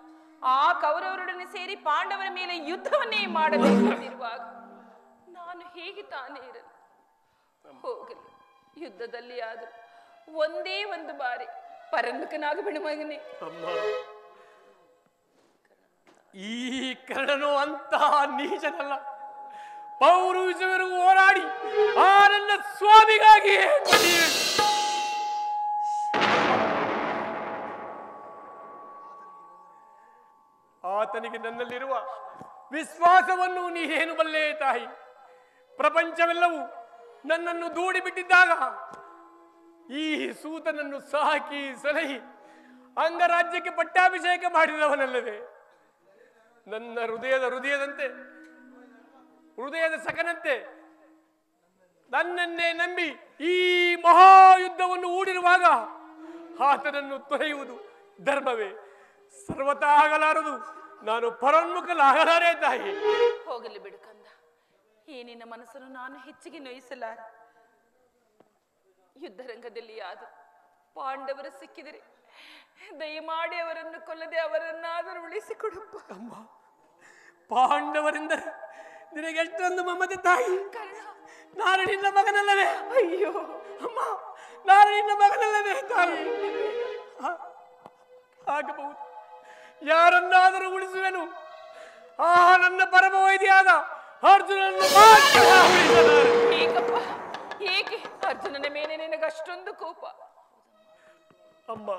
ಆ ಕೌರವರೊಡನೆ ಸೇರಿ ಪಾಂಡವರ ಮೇಲೆ ಯುದ್ಧವನ್ನೇ ಮಾಡಬೇಕಿರುವಾಗ ನಾನು ಹೇಗೆ ತಾನೇ ಇರಲು? ಹೋಗಲಿ, ಯುದ್ಧದಲ್ಲಿ ಆದರೂ ಒಂದೇ ಒಂದು ಬಾರಿ ಪರಲೋಕನಾಗ ಬಿಡು ಮಗನೇ.
ಅಮ್ಮ, ಈ ಕರ್ಣನು ಅಂತಹ ನೀಚನಲ್ಲ. ಪೌರುಷವರೆಗೂ ಹೋರಾಡಿ ಆ ನನ್ನ ಸ್ವಾಮಿಗಾಗಿ ಆತನಿಗೆ ನನ್ನಲ್ಲಿರುವ ವಿಶ್ವಾಸವನ್ನು ನೀನೇನು ಬಲ್ಲೆ ತಾಯಿ? ಪ್ರಪಂಚವೆಲ್ಲವೂ ನನ್ನನ್ನು ದೂಡಿ ಬಿಟ್ಟಿದ್ದಾಗ ಈ ಸೂತನನ್ನು ಸಾಕಿ ಸಲಹಿ ಅಂಗರಾಜ್ಯಕ್ಕೆ ಪಟ್ಟಾಭಿಷೇಕ ಮಾಡಿದವನಲ್ಲವೇ? ನನ್ನ ಹೃದಯದ ಸಕನಂತೆ ನನ್ನನ್ನೇ ನಂಬಿ ಈ ಮಹಾಯುದ್ಧವನ್ನು ಹೂಡಿರುವಾಗ ಆತನನ್ನು ತೊರೆಯುವುದು ಧರ್ಮವೇ? ಸರ್ವತಾ ಆಗಲಾರದು. ನಾನು ಪರೋನ್ಮುಖಲಾಗಲಾರೆ ತಾಯಿ.
ಹೋಗಲಿ ಬಿಡು ಕಂದ, ಈ ನಿನ್ನ ಮನಸ್ಸನ್ನು ನಾನು ಹೆಚ್ಚಿಗೆ ನೋಯಿಸಲಾರ. ಯುದ್ಧರಂಗದಲ್ಲಿ ಆದರೂ ಪಾಂಡವರು ಸಿಕ್ಕಿದರೆ ದಯಮಾಡಿ ಅವರನ್ನು ಕೊಲ್ಲದೆ ಅವರನ್ನಾದರೂ ಉಳಿಸಿಕೊಡಪ್ಪ.
ಅಮ್ಮ, ಪಾಂಡವರೆಂದರೆ ನಿನಗೆ ಎಷ್ಟೊಂದು ಮಮತೆ ತಾಯಿ. ನಾನು ನಿನ್ನ ಮಗನಲ್ಲವೇ?
ಅಯ್ಯೋ
ಅಮ್ಮ, ನಾನು ನಿನ್ನ ಮಗನಲ್ಲವೇ ತಾಯಿ? ಆಗಬಹುದು, ಯಾರನ್ನಾದರೂ ಉಳಿಸುವೆನು. ಆ ನನ್ನ ಪರಮ ವೈದ್ಯಾದ ಅರ್ಜುನನ್ನು ಮಾತ್ರ ಉಳಿಸಲಾರೆ.
ಏಕಪ್ಪ, ಏಕೆ ಅರ್ಜುನನ ಮೇಲೆ ನಿನಗೆ ಅಷ್ಟೊಂದು ಕೋಪ?
ಅಮ್ಮ,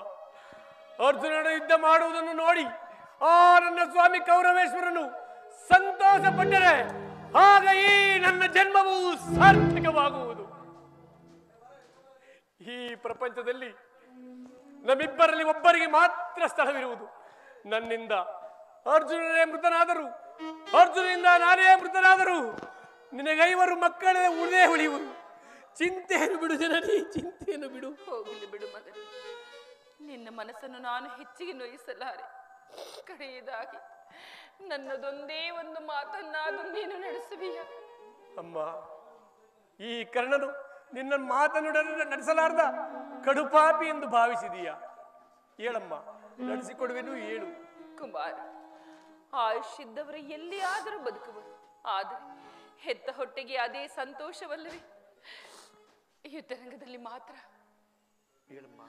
ಅರ್ಜುನನ ಯುದ್ಧ ಮಾಡುವುದನ್ನು ನೋಡಿ ಆ ನನ್ನ ಸ್ವಾಮಿ ಕೌರವೇಶ್ವರನು ಸಂತೋಷ ಪಟ್ಟರೆ ಆಗ ಈ ನನ್ನ ಜನ್ಮವು ಸಾರ್ಥಕವಾಗುವುದು. ಈ ಪ್ರಪಂಚದಲ್ಲಿ ನಮ್ಮಿಬ್ಬರಲ್ಲಿ ಒಬ್ಬರಿಗೆ ಮಾತ್ರ ಸ್ಥಳವಿರುವುದು. ನನ್ನಿಂದ ಅರ್ಜುನನೇ ಮೃತನಾದರು, ಅರ್ಜುನನಿಂದ ನಾನೇ ಮೃತನಾದರು, ನಿನಗೈವರು ಮಕ್ಕಳೇ ಉಳಿದೇ ಉಳಿಯುವರು. ಚಿಂತೆಯನ್ನು ಬಿಡು ಜನನಿ, ಚಿಂತೆಯನ್ನು ಬಿಡು.
ಹೋಗಲಿ ಬಿಡು ಮಗನ, ನಿನ್ನ ಮನಸ್ಸನ್ನು ನಾನು ಹೆಚ್ಚಿಗೆ ನೋಯಿಸಲಾರೆ. ಕಡೆಯದಾಗಿ ನನ್ನದೊಂದೇ ಒಂದು ಮಾತನ್ನಾದರೂ ನೀನು ನಡೆಸುವಿಯ?
ಅಮ್ಮ, ಈ ಕರ್ಣನು ನಿನ್ನ ಮಾತನ್ನು ನಡೆಸಲಾರ್ದ ಕಡುಪಾಪಿ ಎಂದು ಭಾವಿಸಿದೀಯ? ಹೇಳಮ್ಮ, ನಡೆಸಿಕೊಡುವೆನು, ಹೇಳು.
ಕುಮಾರ, ಆಯುಷ್ಯದ್ದವರು ಎಲ್ಲಿಯಾದರೂ ಬದುಕುವರು, ಆದರೆ ಹೆತ್ತ ಹೊಟ್ಟೆಗೆ ಅದೇ ಸಂತೋಷವಲ್ಲವೇ? ಯುದ್ಧರಂಗದಲ್ಲಿ ಮಾತ್ರ.
ಹೇಳಮ್ಮ,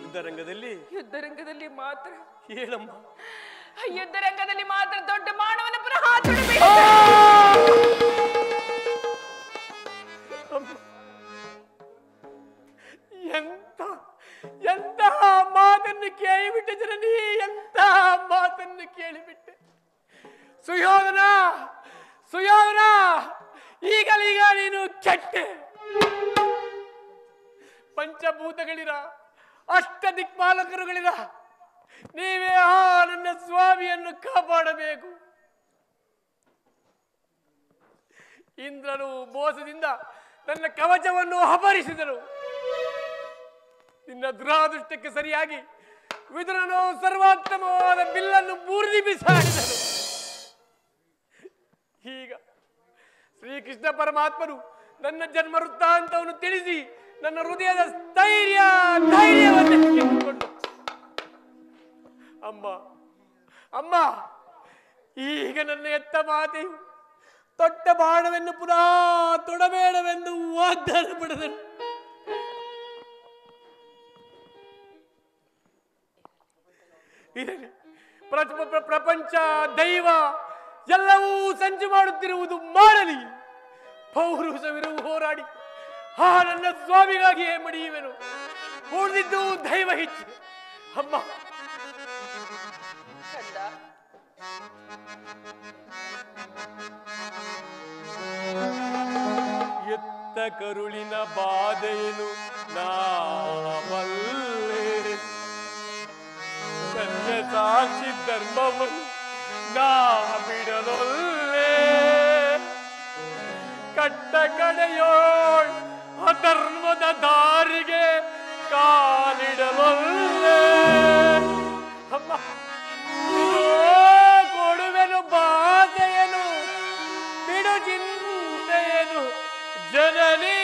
ಯುದ್ಧರಂಗದಲ್ಲಿ?
ಯುದ್ಧರಂಗದಲ್ಲಿ ಮಾತ್ರ.
ಹೇಳಮ್ಮ,
ಯುದ್ಧರಂಗದಲ್ಲಿ ಮಾತ್ರ ದೊಡ್ಡ ಮಾನವನ ಪುನಃ ತೊಡಬೇಕು.
ಎಂತಹ ಮಾತನ್ನು ಕೇಳಿಬಿಟ್ಟೆ ಜನನಿ, ಎಂತಹ ಮಾತನ್ನು ಕೇಳಿಬಿಟ್ಟೆ. ಸುಯೋಧನ, ಸುಯೋಧನ, ಈಗಲೀಗ ನೀನು ಕೆಟ್ಟೆ. ಪಂಚಭೂತಗಳಿರ, ಅಷ್ಟ ದಿಕ್ಪಾಲಕರುಗಳಿರ, ನೀವೇ ಆ ನನ್ನ ಸ್ವಾಮಿಯನ್ನು ಕಾಪಾಡಬೇಕು. ಇಂದ್ರನು ಮೋಸದಿಂದ ನನ್ನ ಕವಚವನ್ನು ಅಪಹರಿಸಿದನು. ನಿನ್ನ ದುರಾದೃಷ್ಟಕ್ಕೆ ಸರಿಯಾಗಿ ವಿದುರನು ಸರ್ವೋತ್ತಮವಾದ ಬಿಲ್ಲನ್ನು ಬೂರ್ದಿ ಬಿಸಾಡಿದನು. ಈಗ ಶ್ರೀಕೃಷ್ಣ ಪರಮಾತ್ಮನು ನನ್ನ ಜನ್ಮ ವೃತ್ತಾಂತವನ್ನು ತಿಳಿಸಿ ನನ್ನ ಹೃದಯದ ಧೈರ್ಯವನ್ನು ಕಿತ್ತುಕೊಂಡು, ಅಮ್ಮ, ಅಮ್ಮ, ಈಗ ನನ್ನ ಎತ್ತ ಮಾತೆಯು ತೊಟ್ಟ ಬಾಣವೆಂದು ಪುನಃ ತೊಡಬೇಡವೆಂದು ವಾಗ್ದಾನ ಪಡೆದನು. ಇರಲಿ, ಪ್ರಪಂಚ, ದೈವ ಎಲ್ಲವೂ ಸಂಚು ಮಾಡುತ್ತಿರುವುದು ಮಾಡಲಿ. ಪೌರುಷವಿರುವು ಹೋರಾಡಿ ಆ ನನ್ನ ಸ್ವಾಮಿಗಾಗಿಯೇ ಮಡಿಯುವೆನು. ಉಳಿದಿದ್ದು ದೈವ ಹೆಚ್ಚು. ಅಮ್ಮ, ಎತ್ತ ಕರುಳಿನ ಬಾಧೆಯನ್ನು ನಾವಲ್ಲೇ, ಸತ್ಯ ಸಾಕ್ಷಿ ಧರ್ಮವನ್ನು ನಾ ಬಿಡಲೊಲ್ಲೇ, ಕಟ್ಟ ಕಡೆಯೋಳ್ ಅಧರ್ಮದ ದಾರಿಗೆ ಕಾಲಿಡಲೊಲ್ಲೇ. ಅಮ್ಮ, ಕೊಡುವೆನು ಬಾಧೆಯನು, ಬಿಡು ಚಿಂತೆಯನು ಜನನಿ.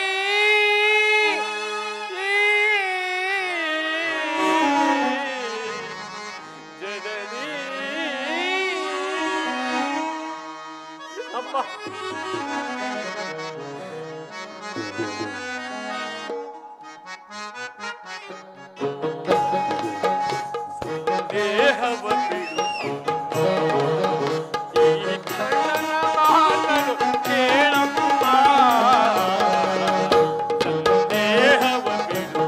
ದೇಹವ ಬಿಡು, ಈ ಕಳ್ಳನ ಮಾತನು ಕೇಳಮ್ಮ. ದೇಹವ ಬಿಡು,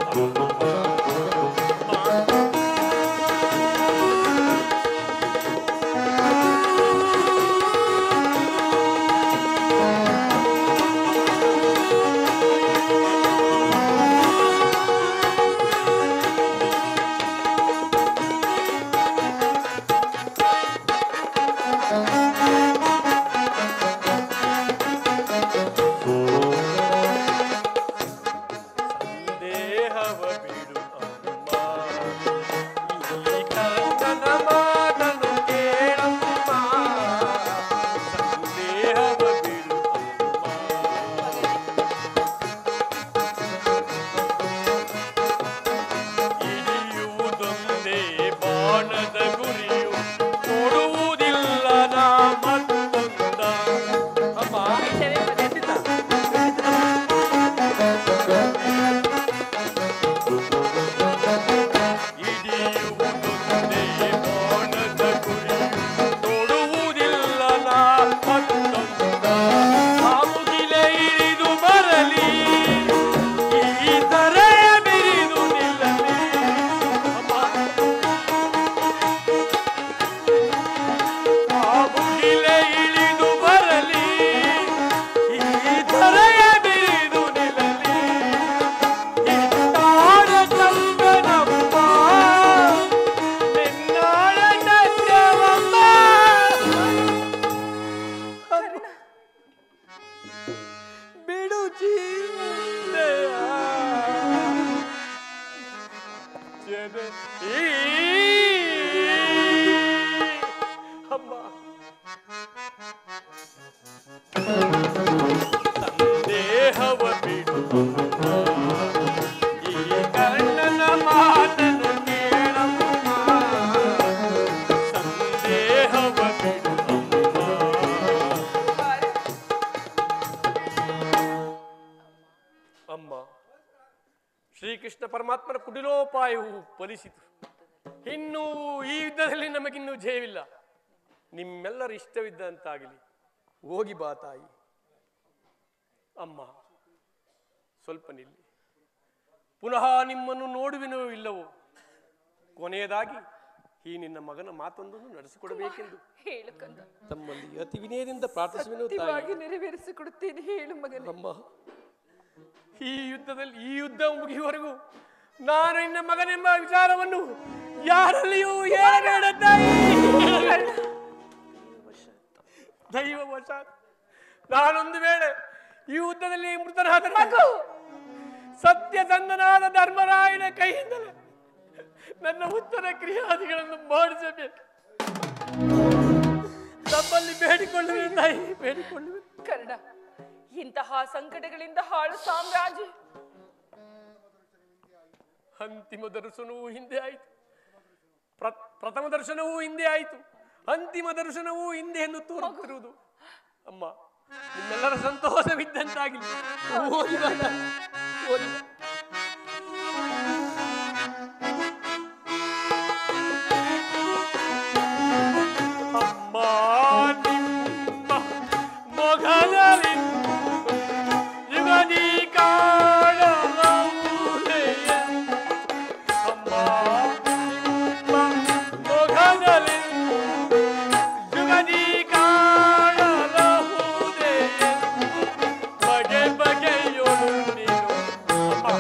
ಅಮ್ಮ ಸಂದೇಹವ ಬಿಡು ಈ ಕಣ್ಣನ ಮಾತನ್ನು ಕೇಳಮ್ಮ ಸಂದೇಹವ ಬಿಡು ಅಮ್ಮ ಶ್ರೀಕೃಷ್ಣ ಪರಮಾತ್ಮನ ಕುಟಿಲೋಪಾಯವು ಫಲಿಸಿತು. ಇನ್ನೂ ಈ ಯುದ್ಧದಲ್ಲಿ ನಮಗಿನ್ನೂ ಜಯವಿಲ್ಲ. ನಿಮ್ಮೆಲ್ಲರ ಇಷ್ಟವಿದ್ದಂತಾಗಲಿ. ಹೋಗಿ ಬಾ ತಾಯಿ. ಅಮ್ಮ ಸ್ವಲ್ಪ ನಿಲ್ಲಿ. ಪುನಃ ನಿಮ್ಮನ್ನು ನೋಡುವೆನೋ ಇಲ್ಲವೋ. ಕೊನೆಯದಾಗಿ ಈ ನಿನ್ನ ಮಗನ ಮಾತೊಂದನ್ನು ನಡೆಸಿಕೊಡಬೇಕೆಂದು
ಹೇಳು ಕಂದ.
ತಮ್ಮಲ್ಲಿ ಅತಿ ವಿನಯದಿಂದ ಪ್ರಾರ್ಥಿಸುವೆನು ತಾಯಿ.
ಸತ್ಯವಾಗಿ ನೆರವೇರಿಸಿಕೊಡುತ್ತೇನೆ, ಹೇಳು ಮಗನೇ.
ಅಮ್ಮ ಈ ಯುದ್ಧ ಮುಗಿಯುವವರೆಗೂ ನಾನು ನಿನ್ನ ಮಗನೆಂಬ ವಿಚಾರವನ್ನು ಯಾರಲ್ಲಿಯೂ ಹೇಳಬೇಡ ತಾಯಿ. ದೈವವಶಾತ್ ನಾನೊಂದು ವೇಳೆ ಈ ಯುದ್ಧದಲ್ಲಿ ಮೃತನಾದರೆ ಸತ್ಯಸಂಧನಾದ ಧರ್ಮರಾಯನ ಕೈಯಿಂದಲೇ ನನ್ನ ಉತ್ತರ ಕ್ರಿಯಾದಿಗಳನ್ನು ಮಾಡಿಸಬೇಕು. ತಮ್ಮಲ್ಲಿ ಬೇಡಿಕೊಳ್ಳುವೆ ತಾಯಿ, ಬೇಡಿಕೊಳ್ಳುವೆ.
ಕರ್ಣ, ಇಂತಹ ಸಂಕಟಗಳಿಂದ ಹಾಳು ಸಾಮ್ರಾಜ್ಯ
ಅಂತಿಮ ದರ್ಶನವೂ ಹಿಂದೆ ಆಯಿತು. ಪ್ರಥಮ ದರ್ಶನವೂ ಹಿಂದೆ ಆಯಿತು. ಅಂತಿಮ ದರ್ಶನವೂ ಹಿಂದೆ ಎಂದು ತೋರುತ್ತಿರುವುದು. ಅಮ್ಮ ನಿಮ್ಮೆಲ್ಲರ ಸಂತೋಷವಿದ್ದಂತಾಗಲಿ. ಓದಿ ಬಾ ತಾಯಿ, ಓದಿ ಬಾ. ಅಮ್ಮ ನಿಮ್ಮ ಮೊಗದಲ್ಲಿ ಯುಗದಿ ಕಾಣಬಹುದೇ. ಅಮ್ಮ ನಿಮ್ಮ ಮೊಗದಲ್ಲಿ ಯುಗದಿ ಕಾಣಬಹುದೇ. ಬಗೆ ಬಗೆಯೊಳು ನೀನು ಅಮ್ಮ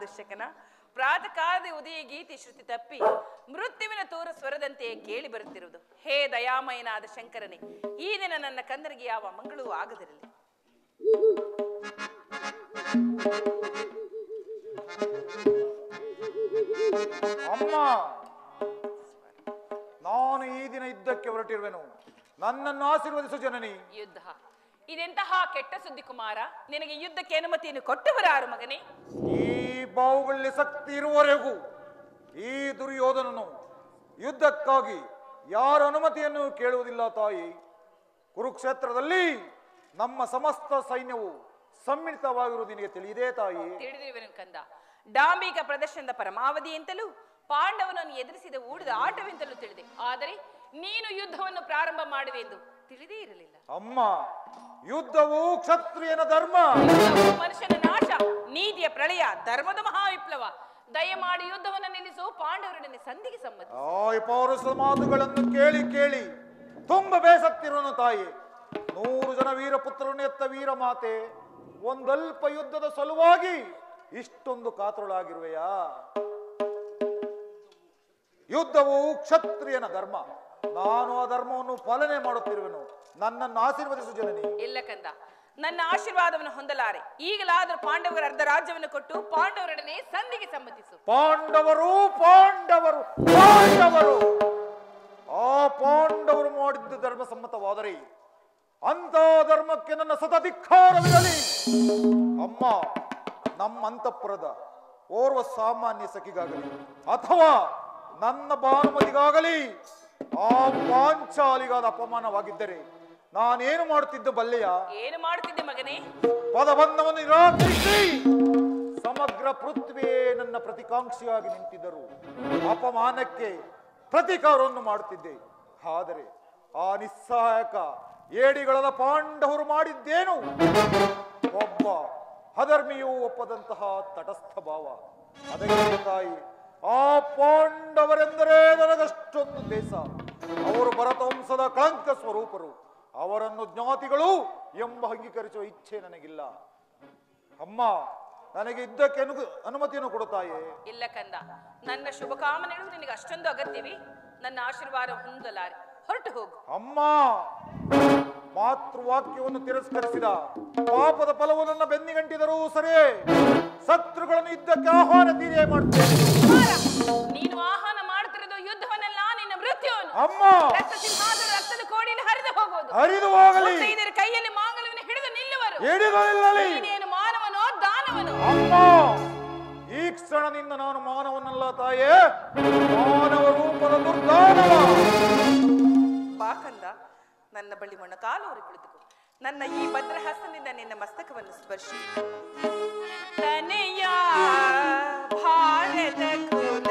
ದುಶ್ಶಕನ ಪ್ರಾತಃ ಕಾಲದ ಉದಯ ಗೀತೆ ಶ್ರುತಿ ತಪ್ಪಿ ಮೃತ್ಯುವಿನ ತೋರ ಸ್ವರದಂತೆಯೇ ಕೇಳಿ ಬರುತ್ತಿರುವುದು. ಹೇ ದಯಾಮಯನಾದ ಶಂಕರನೇ, ಈ ದಿನ ನನ್ನ ಕಂದನಿಗೆ ಯಾವ ಮಂಗಳೂ ಆಗದಿರಲಿ.
ಅಮ್ಮ, ನಾನು ಈ ದಿನ ಯುದ್ಧಕ್ಕೆ ಹೊರಟಿರುವೆನು. ನನ್ನನ್ನು ಆಶೀರ್ವದಿಸು ಜನನಿ.
ಯುದ್ಧ? ಇದೆಂತಹ ಕೆಟ್ಟ ಸುದ್ದಿ ಕುಮಾರ. ನಿನಗೆ ಯುದ್ಧಕ್ಕೆ ಅನುಮತಿಯನ್ನು ಕೊಟ್ಟವರಾರು ಮಗನೇ?
ಈ ಬಾವುಗಳಲ್ಲಿ ಶಕ್ತಿ ಇರುವವರೆಗೂ ಈ ದುರ್ಯೋಧನನು ಯುದ್ಧಕ್ಕಾಗಿ ಯಾರ ಅನುಮತಿಯನ್ನು ಕೇಳುವುದಿಲ್ಲ ತಾಯಿ. ಕುರುಕ್ಷೇತ್ರದಲ್ಲಿ ನಮ್ಮ ಸಮಸ್ತ ಸೈನ್ಯವು ಸಮ್ಮಿಳಿತವಾಗಿರುವುದು ನಿನಗೆ ತಿಳಿಯದೇ ತಾಯಿ?
ತಿಳಿದಿರುವೆನು ಕಂದ. ಡಾಂಬಿಕ ಪ್ರದರ್ಶನದ ಪರಮಾವಧಿ ಅಂತಲೂ ಪಾಂಡವನನ್ನು ಎದುರಿಸಿದ ಊಡಿದ ಆಟವೆಂತಲೂ ತಿಳಿದೆ. ಆದರೆ ನೀನು ಯುದ್ಧವನ್ನು ಪ್ರಾರಂಭ ಮಾಡುವೆ ಎಂದು ತಿಳಿದೇ ಇರಲಿಲ್ಲ.
ಅಮ್ಮ, ಯುದ್ಧವು ಕ್ಷತ್ರಿಯನ ಧರ್ಮ.
ಮನುಷ್ಯನ ನಾಶ, ನೀತಿಯ ಪ್ರಳಯ, ಧರ್ಮದ ಮಹಾವಿಪ್ಲವ. ದಯಮಾಡಿ ಯುದ್ಧವನ್ನು ನಿಲ್ಲಿಸು. ಪಾಂಡವರೊಡನೆ ಸಂಧಿಗೆ ಸಮ್ಮತಿ.
ಪೌರುಷದ ಮಾತುಗಳನ್ನು ಕೇಳಿ ಕೇಳಿ ತುಂಬ ಬೇಸತ್ತಿರೋನು ತಾಯಿ. 100 ಜನ ವೀರಪುತ್ರರನ್ನು ಎತ್ತ ವೀರ ಮಾತೆ, ಒಂದಲ್ಪ ಯುದ್ಧದ ಸಲುವಾಗಿ ಇಷ್ಟೊಂದು ಕಾತುರಳಾಗಿರುವೆಯಾ? ಯುದ್ಧವು ಕ್ಷತ್ರಿಯನ ಧರ್ಮ. ನಾನು ಆ ಧರ್ಮವನ್ನು ಪಾಲನೆ ಮಾಡುತ್ತಿರುವೆನು. ನನ್ನನ್ನು ಆಶೀರ್ವದಿಸು ಜನನಿ.
ಇಲ್ಲ ಕಂದ, ನನ್ನ ಆಶೀರ್ವಾದವನ್ನು ಹೊಂದಲಾರೆ. ಈಗಲಾದರೂ ಪಾಂಡವರ ಅರ್ಧ ರಾಜ್ಯವನ್ನು ಕೊಟ್ಟು ಪಾಂಡವರೊಡನೆ ಸಂಧಿಗೆ ಸಮ್ಮತಿಸು.
ಪಾಂಡವರು ಪಾಂಡವರು ಪಾಂಡವರು ಆ ಪಾಂಡವರು ಮಾಡಿದ್ದು ಧರ್ಮ ಸಮ್ಮತವಾದರೆ ಅಂತ ಧರ್ಮಕ್ಕೆ ನನ್ನ ಸತಧಿಕ್ಕಾರವಿರಲಿ. ಅಮ್ಮ, ನಮ್ಮ ಅಂತಃಪುರದ ಓರ್ವ ಸಾಮಾನ್ಯ ಸಖಿಗಾಗಲಿ ಅಥವಾ ನನ್ನ ಭಾನುಮತಿಗಾಗಲಿ ಆ ಪಾಂಚಾಲಿಗಾದ ಅಪಮಾನವಾಗಿದ್ದರೆ ನಾನೇನು ಮಾಡುತ್ತಿದ್ದ ಬಲ್ಲೆಯ?
ಏನು ಮಾಡುತ್ತಿದ್ದೆ ಮಗನೇ?
ಪದಬಂಧವನ್ನು ನಿರಾಕರಿಸಿ ಸಮಗ್ರ ಪೃಥ್ವಿಯೇ ನನ್ನ ಪ್ರತಿಕಾಂಕ್ಷಿಯಾಗಿ ನಿಂತಿದ್ದರು. ಅಪಮಾನಕ್ಕೆ ಪ್ರತಿಕಾರವನ್ನು ಮಾಡುತ್ತಿದ್ದೆ. ಆದರೆ ಆ ನಿಸ್ಸಹಾಯಕ ಏಡಿಗಳದ ಪಾಂಡವರು ಮಾಡಿದ್ದೇನು? ಒಬ್ಬ ಅಧರ್ಮಿಯೂ ಒಪ್ಪದಂತಹ ತಟಸ್ಥ ಭಾವ. ಅದಕ್ಕೆ ತಾಯಿ, ಆ ಪಾಂಡವರೆಂದರೆ ನನಗಷ್ಟೊಂದು ದೇಶ. ಅವರು ಭರತವಂಶದ ಕಳಂಕ ಸ್ವರೂಪರು. ಅವರನ್ನು ಜ್ಞಾತಿಗಳು ಎಂಬ ಅಂಗೀಕರಿಸುವ ಇಚ್ಛೆ ನನಗಿಲ್ಲ. ಅಮ್ಮ, ನನಗೆ ಯುದ್ಧಕ್ಕೆ ಅನುಮತಿಯನ್ನು ಕೊಡುತ್ತಾಯೇ?
ಇಲ್ಲ ಕಂದ, ನನ್ನ ಶುಭಕಾಮನೆಗಳು ನಿನಗೆ ಅಷ್ಟೊಂದು ಅಗತ್ಯವೇ? ನನ್ನ ಆಶೀರ್ವಾದ ಹೊಂದಲಾರೆ. ಹೊರಟು ಹೋಗು.
ಅಮ್ಮ, ಮಾತೃವಾಕ್ಯವನ್ನು ತಿರಸ್ಕರಿಸಿದ ಪಾಪದ ಫಲವು ನನ್ನ ಬೆನ್ನಿಗಂಟಿದರೂ ಸರಿ, ಶತ್ರುಗಳನ್ನು ಯುದ್ಧಕ್ಕೆ ಆಹ್ವಾನ ತೀರೇ ಮಾಡುತ್ತೇನೆ.
ನೀನು ಆಹ್ವಾನ ಮಾಡುತ್ತಿರೋದು ಯುದ್ಧವನ್ನೆಲ್ಲ, ನಿನ್ನ ಮೃತ್ಯುವನ್ನು.
ಅಮ್ಮ,
ರಕ್ತ ಸಿಂಹಾಸನ ರಕ್ತದ ಕೋಡಿಯಲ್ಲಿ ಹರಿದು ಹೋಗುವುದು.
ಹರಿದು ಹೋಗಲಿ.
ಇದರ ಕೈಯಲ್ಲಿ ಮಾಂಗಲ್ಯವನ್ನು ಹಿಡಿದು ನಿಲ್ಲುವರು.
ಹಿಡಿದು ನಿಲ್ಲಲಿ.
ನೀನೇನು ಮಾನವನೋ ದಾನವನೋ?
ಅಮ್ಮ, ಈ ಕ್ಷಣದಿಂದ ನಾನು ಮಾನವನಲ್ಲ ತಾಯೇ, ಮಾನವ ರೂಪದ ದುರ್ದಾನವ.
ಬಾ ಕಂದ, ನನ್ನ ಬಳಿ ಮೊಣಕಾಲೂರಿ ಕುಳಿತುಕೋ. ನನ್ನ ಈ ಭದ್ರ ಹಸ್ತದಿಂದ ನಿನ್ನ ಮಸ್ತಕವನ್ನು ಸ್ಪರ್ಶಿ.
ತನೆಯ ಭಾರತ ಕುಲ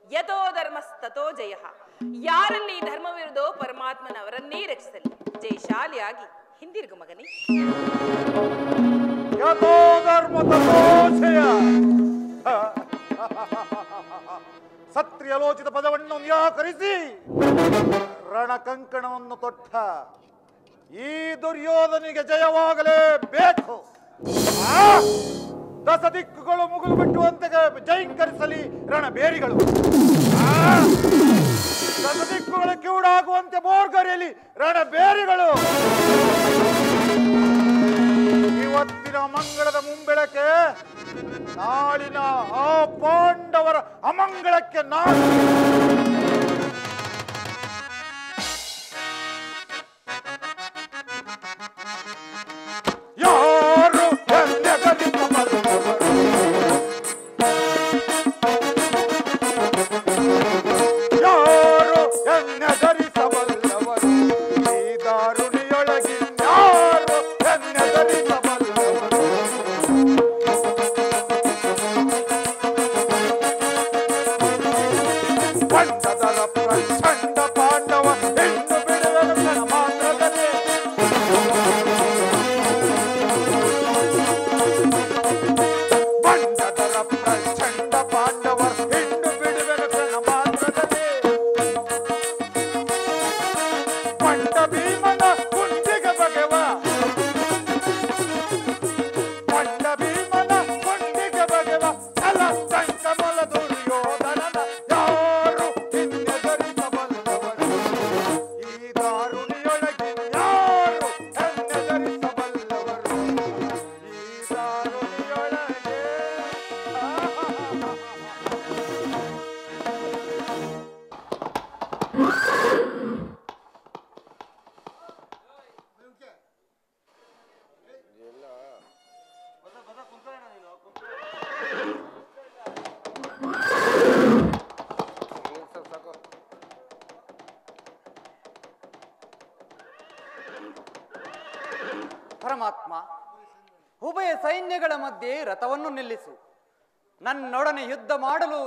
ಯಥೋ ಜಯ. ಯಾರಲ್ಲಿ ಧರ್ಮವಿರುವುದೋ ಪರಮಾತ್ಮನವರನ್ನೇ ರಚಿಸಲಿ. ಜಯಶಾಲಿಯಾಗಿ ಹಿಂದಿರುಗು ಮಗನೇ.
ಯಥೋ ಧರ್ಮ ತಥೋ ಜಯ. ಸತ್ರಿಯಲೋಚಿತ ಪದವನ್ನು ನಿರಾಕರಿಸಿ ರಣಕಂಕಣವನ್ನು ತೊಟ್ಟ ಈ ದುರ್ಯೋಧನಿಗೆ ಜಯವಾಗಲೇಬೇಕು. ದಸ ದಿಕ್ಕುಗಳು ಮುಗುಲು ಬಿಟ್ಟುವಂತೆ ಜೈಂಕರಿಸಲಿ ರಣಬೇರಿಗಳು. ದಸ ದಿಕ್ಕುಗಳ ಕಿವುಡಾಗುವಂತೆ ಬೋರ್ಗರೆಯಲಿ ರಣಬೇರಿಗಳು. ಇವತ್ತಿನ ಮಂಗಳದ ಮುಂಬೆಳಕೆ ನಾಳಿನ ಆ ಪಾಂಡವರ ಅಮಂಗಳಕ್ಕೆ ನಾನು ಯಾರು ಎನ್ನೆದರಿಸಬಲ್ಲವರು ಈ ದಾರುಣಿಯೊಳಗಿನ್ಯಾರು ಎನ್ನೆದರಿಸಬಲ್ಲವರು. ಪಂಡದರ ಪ್ರಚಂಡ ಪಾಂಡವ ಹೆಣ್ಣು ಬಿಡುವ ಕ್ಷಣ ಮಾತ್ರದಲ್ಲಿ ಪಂಡದರ ಪ್ರಚಂಡ ಪಾಂಡವ ಹೆಣ್ಣು ಬಿಡುವ ಕ್ಷಣ ಮಾತ್ರದಲ್ಲಿ ಪಂಡ ಭೀಮನ ಕುಂಡಿಗೆ ಬಗೆವ ಪಂಡ ಭೀಮನ ಕುಂಡಿಗೆ ಬಗೆವ ಛಲ ಸಂಕಮಲ ದುರ್ಯೋಧನನ ಯಾರು ಎನ್ನೆದರಿಸಬಲ್ಲವರು ಈ ದಾರುಣಿಯೊಳಗಿನ್ಯಾರು ಎನ್ನೆದರಿಸಬಲ್ಲವರು ಈ ದಾರುಣಿಯೊಳಗೆ.
ಸಾಕು.
ಪರಮಾತ್ಮ, ಉಭಯ ಸೈನ್ಯಗಳ ಮಧ್ಯೆ ರಥವನ್ನು ನಿಲ್ಲಿಸು. ನನ್ನೊಡನೆ ಯುದ್ಧ ಮಾಡಲು